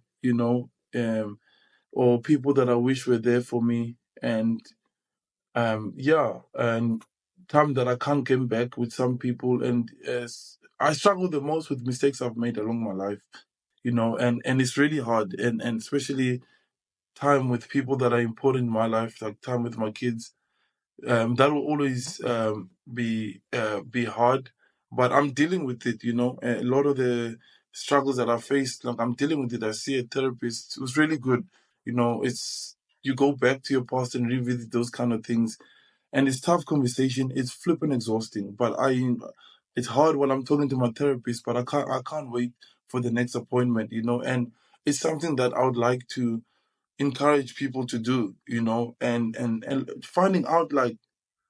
or people that I wish were there for me, and yeah, and time that I can't get back with some people, and I struggle the most with mistakes I've made along my life, and it's really hard, and especially time with people that are important in my life, like time with my kids. That will always be hard, but I'm dealing with it. A lot of the struggles that I faced, like I'm dealing with it. I see a therapist. It was really good. It's you go back to your past and revisit those kind of things, and it's tough conversation. It's flipping exhausting, but it's hard when I'm talking to my therapist. But I can't wait for the next appointment. And it's something that I would like to encourage people to do, and finding out like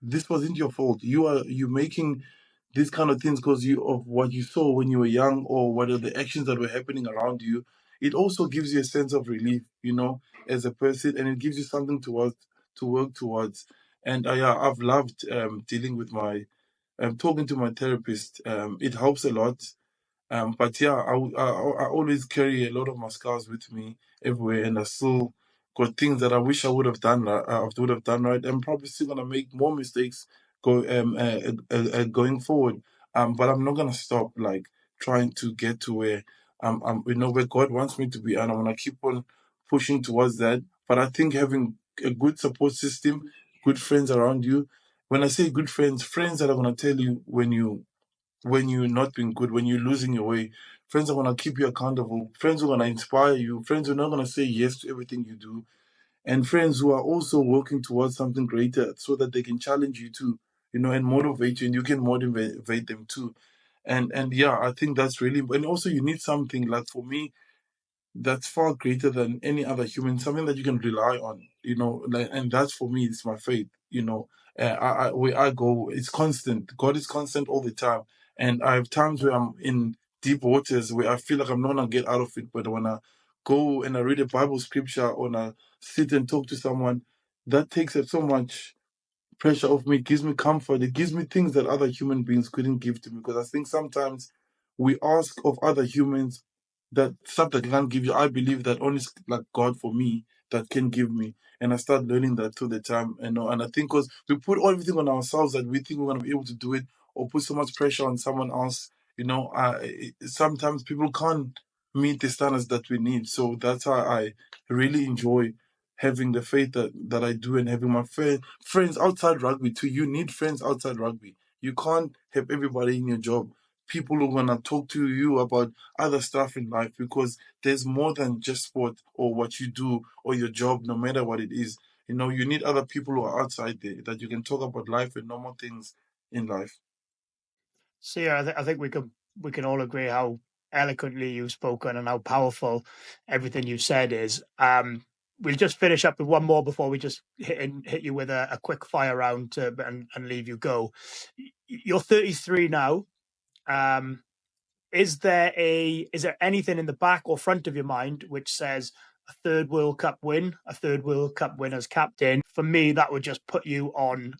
this wasn't your fault. You making these kind of things because you of what you saw when you were young, or what are the actions that were happening around you. It also gives you a sense of relief, as a person, and it gives you something to work towards. And yeah, I've loved dealing with my talking to my therapist. It helps a lot. But yeah, I always carry a lot of my scars with me everywhere, and I still got things that I wish I would have done. I would have done right. I'm probably still gonna make more mistakes going forward. But I'm not gonna stop like trying to get to where where God wants me to be, and I'm gonna keep on pushing towards that. But I think having a good support system, good friends around you. When I say good friends, friends that are gonna tell you when you're not being good, when you're losing your way. Friends are gonna keep you accountable. Friends who are gonna inspire you. Friends who are not gonna say yes to everything you do, and friends who are also working towards something greater, so that they can challenge you too, and motivate you, and you can motivate them too. And yeah, I think that's really. And also, you need something like for me. that's far greater than any other human, something that you can rely on, and that's for me, it's my faith, where I go, it's constant. God is constant all the time. And I have times where I'm in deep waters where I feel like I'm not gonna get out of it. But when I go and I read a Bible scripture or when I sit and talk to someone, that takes up so much pressure off me. It gives me comfort. It gives me things that other human beings couldn't give to me. Because I think sometimes we ask of other humans that stuff that can't give you. I believe that only like God for me that can give me. And I start learning that through the time. And I think because we put everything on ourselves that we think we're going to be able to do it, or put so much pressure on someone else. Sometimes people can't meet the standards that we need. So that's how I really enjoy having the faith that I do, and having my friends outside rugby too. You need friends outside rugby. You can't have everybody in your job. People who want to talk to you about other stuff in life, because there's more than just sport or what you do or your job, no matter what it is. You need other people who are outside there that you can talk about life and normal things in life. So yeah, I think we can all agree how eloquently you've spoken and how powerful everything you've said is. We'll just finish up with one more before we just hit you with a quick fire round and leave you go. You're 33 now. Um, is there anything in the back or front of your mind which says a third World Cup win, a third World Cup win as captain? For me, that would just put you on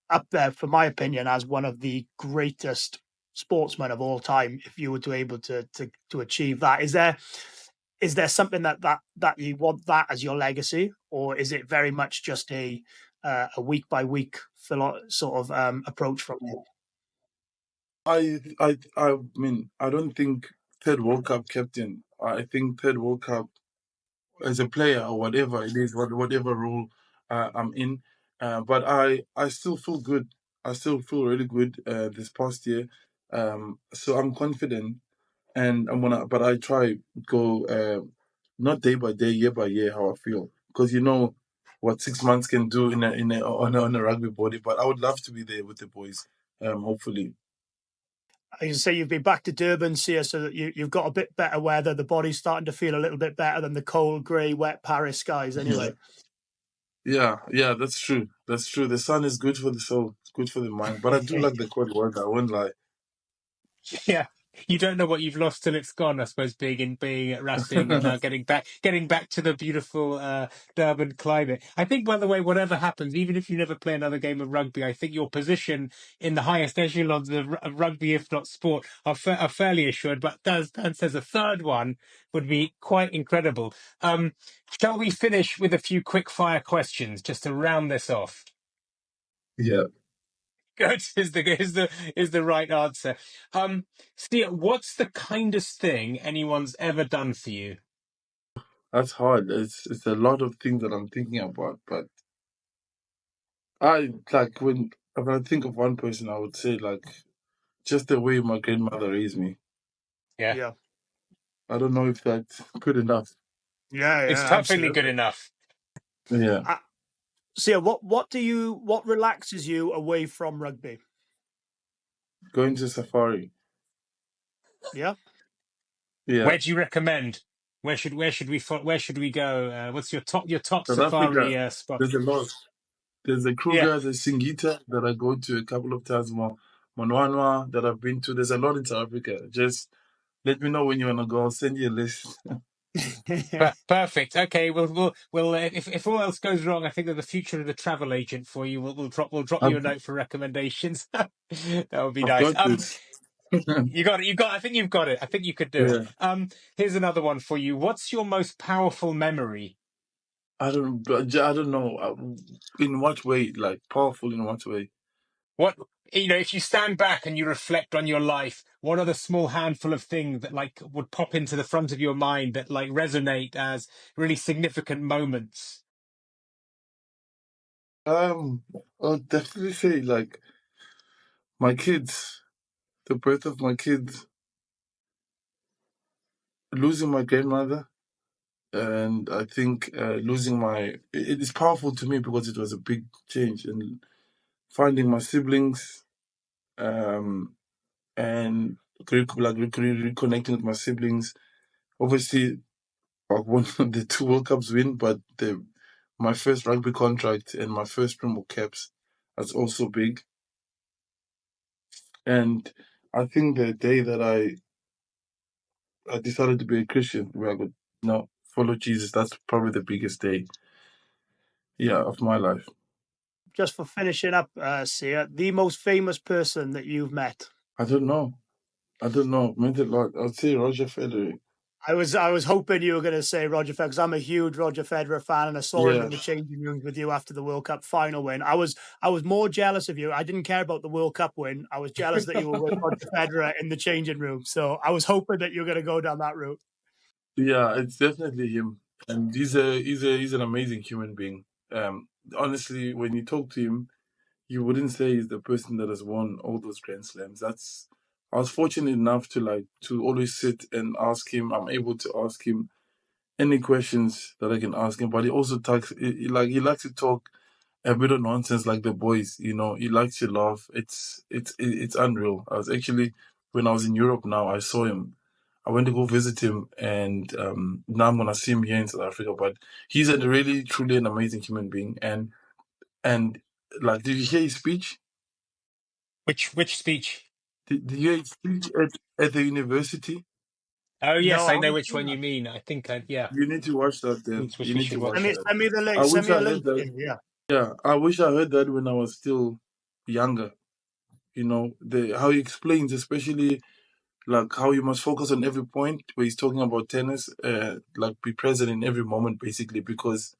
up there, for my opinion, as one of the greatest sportsmen of all time. If you were to able to achieve that, is there something that you want that as your legacy, or is it very much just a week by week sort of approach from you? I mean, I don't think third World Cup captain. I think third World Cup as a player or whatever it is, whatever role I'm in. But I still feel good. I still feel really good this past year. So I'm confident, and but I try go not day by day, year by year, how I feel, because what 6 months can do on a rugby body. But I would love to be there with the boys. Hopefully. You say you've been back to Durban, Siya, so that you've got a bit better weather. The body's starting to feel a little bit better than the cold, grey, wet Paris skies. Anyway, Yeah, that's true. That's true. The sun is good for the soul. It's good for the mind. But I do like the cold weather. I won't lie. Yeah. You don't know what you've lost till it's gone, I suppose, being at Racing and now getting back to the beautiful Durban climate. I think, by the way, whatever happens, even if you never play another game of rugby, I think your position in the highest echelons of rugby, if not sport, are fairly assured. But Dan says a third one would be quite incredible. Shall we finish with a few quick fire questions just to round this off? Yeah, Good is the right answer. Steve, what's the kindest thing anyone's ever done for you? that's hard. It's a lot of things that I'm thinking about. But I like when I think of one person, I would say like just the way my grandmother raised me. Yeah, yeah, I don't know if that's good enough. it's yeah, perfectly good absolutely. enough. Yeah, Siya, what relaxes you away from rugby? going to safari. Yeah, Yeah, Where do you recommend? Where should we go? What's your top South Africa. safari spot? There's a lot. There's a Yeah, Kruger, there's Singita that I go to a couple of times more. Monwanwa that I've been to. There's a lot in South Africa. Just let me know when you wanna go. I'll send you a list. perfect. Okay, we'll if all else goes wrong, I think that the future of the travel agent for you. We'll drop you I've, a note for recommendations. That would be I've nice. got this. You got it. I think you've got it. I think you could do it. Yeah. Here's another one for you. What's your most powerful memory? I don't know. In what way? Like powerful in what way? What if you stand back and you reflect on your life, what are the small handful of things that like would pop into the front of your mind that like resonate as really significant moments? Um, I'll definitely say like my kids, the birth of my kids, losing my grandmother, and I think losing it is powerful to me because it was a big change, and finding my siblings, um, and reconnecting with my siblings. Obviously, I won the 2 World Cups win, but my first rugby contract and my first Springbok caps, that's also big. And I think the day that I decided to be a Christian, where I could follow Jesus, that's probably the biggest day, of my life. Just for finishing up, Siya, the most famous person that you've met? I don't know. Meant a lot. I'd say Roger Federer. I was hoping you were going to say Roger Federer, because I'm a huge Roger Federer fan, and I saw him in the changing rooms with you after the World Cup final win. I was more jealous of you. I didn't care about the World Cup win. I was jealous that you were with Roger Federer in the changing room. So I was hoping that you were going to go down that route. Yeah, it's definitely him, and he's an amazing human being. Honestly, when you talk to him, you wouldn't say he's the person that has won all those Grand Slams. I was fortunate enough to always sit and ask him. I'm able to ask him any questions that I can ask him, but he also talks. He likes to talk a bit of nonsense like the boys. He likes to laugh. It's unreal. When I was in Europe now, I saw him. I went to go visit him, and now I'm gonna see him here in South Africa. But he's a really, truly an amazing human being, and like, did you hear his speech? Which speech? Did you hear his speech at the university? Oh yes, No, I know which one you mean. I think yeah. You need to watch that. Then We you need to should watch watch it. that. send me the link. I Send wish me a I heard link. that. Yeah. Yeah, I wish I heard that when I was still younger. How he explains, especially like how you must focus on every point where he's talking about tennis, like be present in every moment basically, because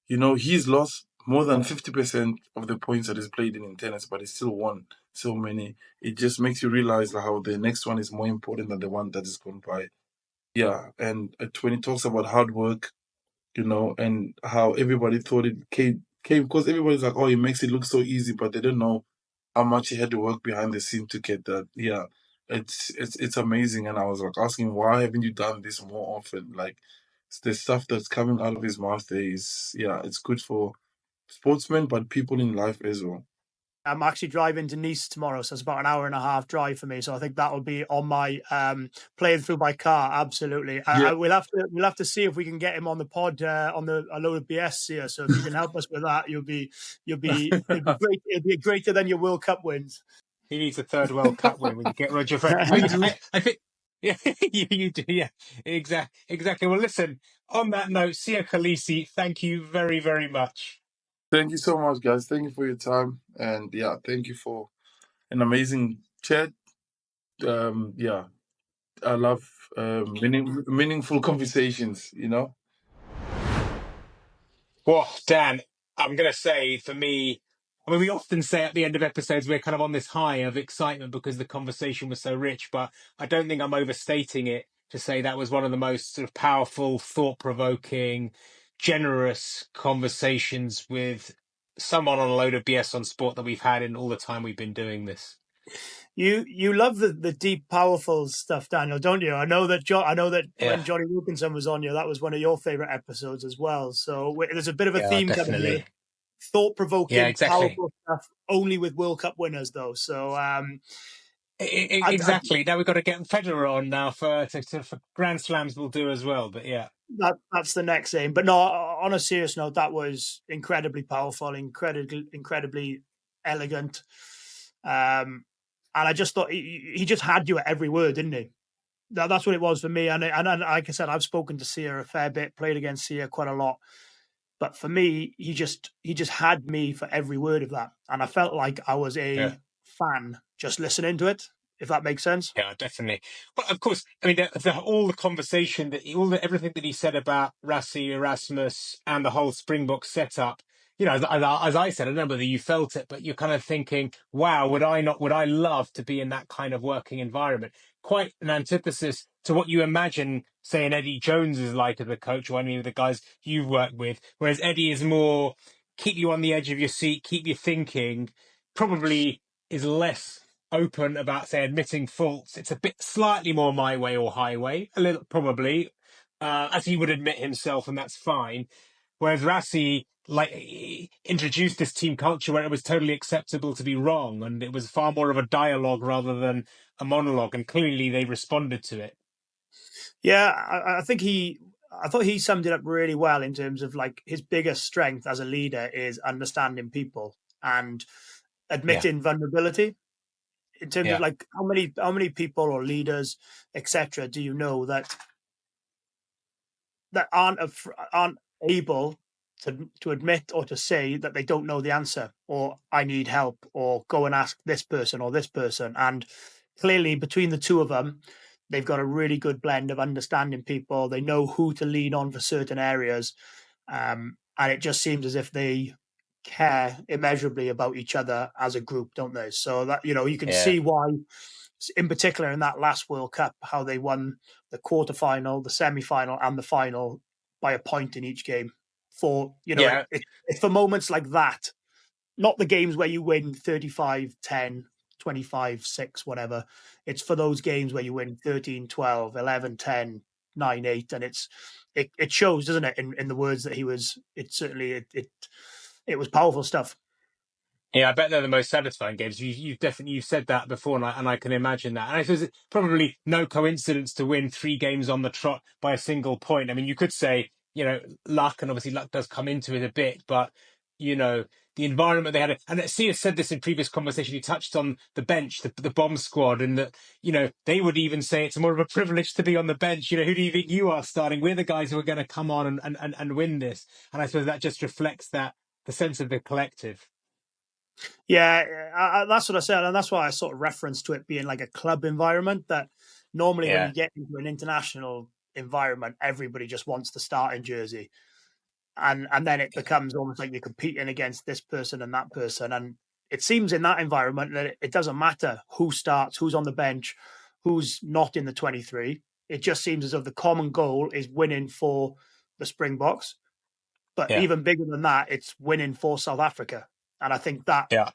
he's lost more than 50% of the points that he's played in tennis, but he still won so many. It just makes you realize how the next one is more important than the one that is gone by. Yeah, and when he talks about hard work, and how everybody thought it came because everybody's like, oh, he makes it look so easy, but they don't know how much he had to work behind the scene to get that. Yeah, it's amazing. And I was like asking, why haven't you done this more often? Like, the stuff that's coming out of his mouth there it's good for sportsmen, but people in life as well. I'm actually driving to Nice tomorrow, so it's about an hour and a half drive for me. So I think that will be on my playing through my car. Absolutely, Yeah. we'll have to see if we can get him on the pod on the A Load of BS here. So if you can help us with that, it'd be great. It'd be greater than your World Cup wins. He needs a third World Cup win when you get Roger Federer. I think. Yeah, you do. Yeah, exactly. Well, listen. On that note, Siya Kolisi, thank you very, very much. Thank you so much, guys. Thank you for your time, and thank you for an amazing chat. I love meaningful conversations. Well, Dan, I'm going to say for me, I mean, we often say at the end of episodes, we're kind of on this high of excitement because the conversation was so rich, but I don't think I'm overstating it to say that was one of the most sort of powerful, thought-provoking, generous conversations with someone on A Load of BS on sport that we've had in all the time we've been doing this. You love the deep, powerful stuff, Daniel, don't you? I know that when Johnny Wilkinson was on you, that was one of your favorite episodes as well. So there's a bit of a theme coming here. Thought-provoking, powerful stuff, only with World Cup winners, though. So exactly. Now we've got to get Federer on now for Grand Slams. We'll do as well. But yeah, that's the next aim. But no, on a serious note, that was incredibly powerful, incredibly elegant. And I just thought he just had you at every word, didn't he? That's what it was for me. And like I said, I've spoken to Siya a fair bit, played against Siya quite a lot. But for me, he just had me for every word of that. And I felt like I was a fan just listening to it, if that makes sense. Yeah, definitely. Well, of course, I mean, all the conversation, everything that he said about Rassie Erasmus and the whole Springboks setup, as I said, I don't know whether you felt it, but you're kind of thinking, wow, would I love to be in that kind of working environment? Quite an antithesis to what you imagine, say, an Eddie Jones is like as a coach, or any of the guys you've worked with, whereas Eddie is more keep you on the edge of your seat, keep you thinking, probably is less open about, say, admitting faults. It's a bit slightly more my way or highway, a little probably, as he would admit himself, and that's fine. Whereas Rassie, introduced this team culture where it was totally acceptable to be wrong, and it was far more of a dialogue rather than a monologue, and clearly they responded to it. Yeah, I think I thought he summed it up really well in terms of like his biggest strength as a leader is understanding people and Yeah, admitting vulnerability. In terms of yeah, like how many people or leaders, etc., do you know that aren't able to admit or to say that they don't know the answer, or I need help, or go and ask this person or this person. And clearly between the two of them, they've got a really good blend of understanding people. They know who to lean on for certain areas, and it just seems as if they care immeasurably about each other as a group, don't they? So that, you can yeah, see why, in particular in that last World Cup, how they won the quarterfinal, the semi-final, and the final by a point in each game. For yeah, it's for moments like that, not the games where you win 35-10, 25-6, whatever. It's for those games where you win 13-12, 11-10, 9-8, and it shows, doesn't it, in the words that he was. It certainly it was powerful stuff. yeah. I bet they're the most satisfying games. You've definitely said that before, and I can imagine that. And I suppose it's probably no coincidence to win 3 games on the trot by a single point. I mean, you could say, luck, and obviously luck does come into it a bit, but you know the environment they had. And Sia said this in previous conversation. He touched on the bench, the bomb squad, and that they would even say it's more of a privilege to be on the bench. Who do you think you are starting? We're the guys who are going to come on and win this. And I suppose that just reflects that the sense of the collective. Yeah, that's what I said, and that's why I sort of referenced to it being like a club environment. That normally, when Yeah, you get into an international environment, everybody just wants the starting jersey, and then it becomes almost like you're competing against this person and that person. And it seems in that environment that it doesn't matter who starts, who's on the bench, who's not in the 23. It just seems as though the common goal is winning for the Springboks. But yeah, even bigger than that, it's winning for South Africa. And I think that yeah.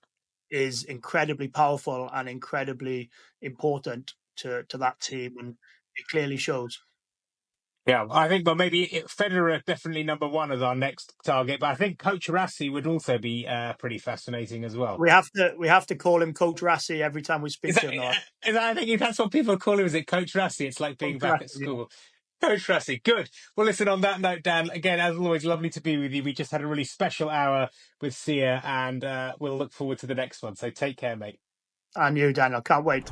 is incredibly powerful and incredibly important to that team, and it clearly shows. Yeah, I think, well, maybe Federer definitely number one as our next target, but I think Coach Rassie would also be pretty fascinating as well. We have to call him Coach Rassie every time we Is speak that, to him, though. I think that's what people call him, is it Coach Rassie? It's like being Coach back at Rassie, yeah. school. Coach Rassie, good. Well, listen, on that note, Dan, again, as always, lovely to be with you. We just had a really special hour with Sia, and we'll look forward to the next one. So take care, mate. And you, Daniel, can't wait.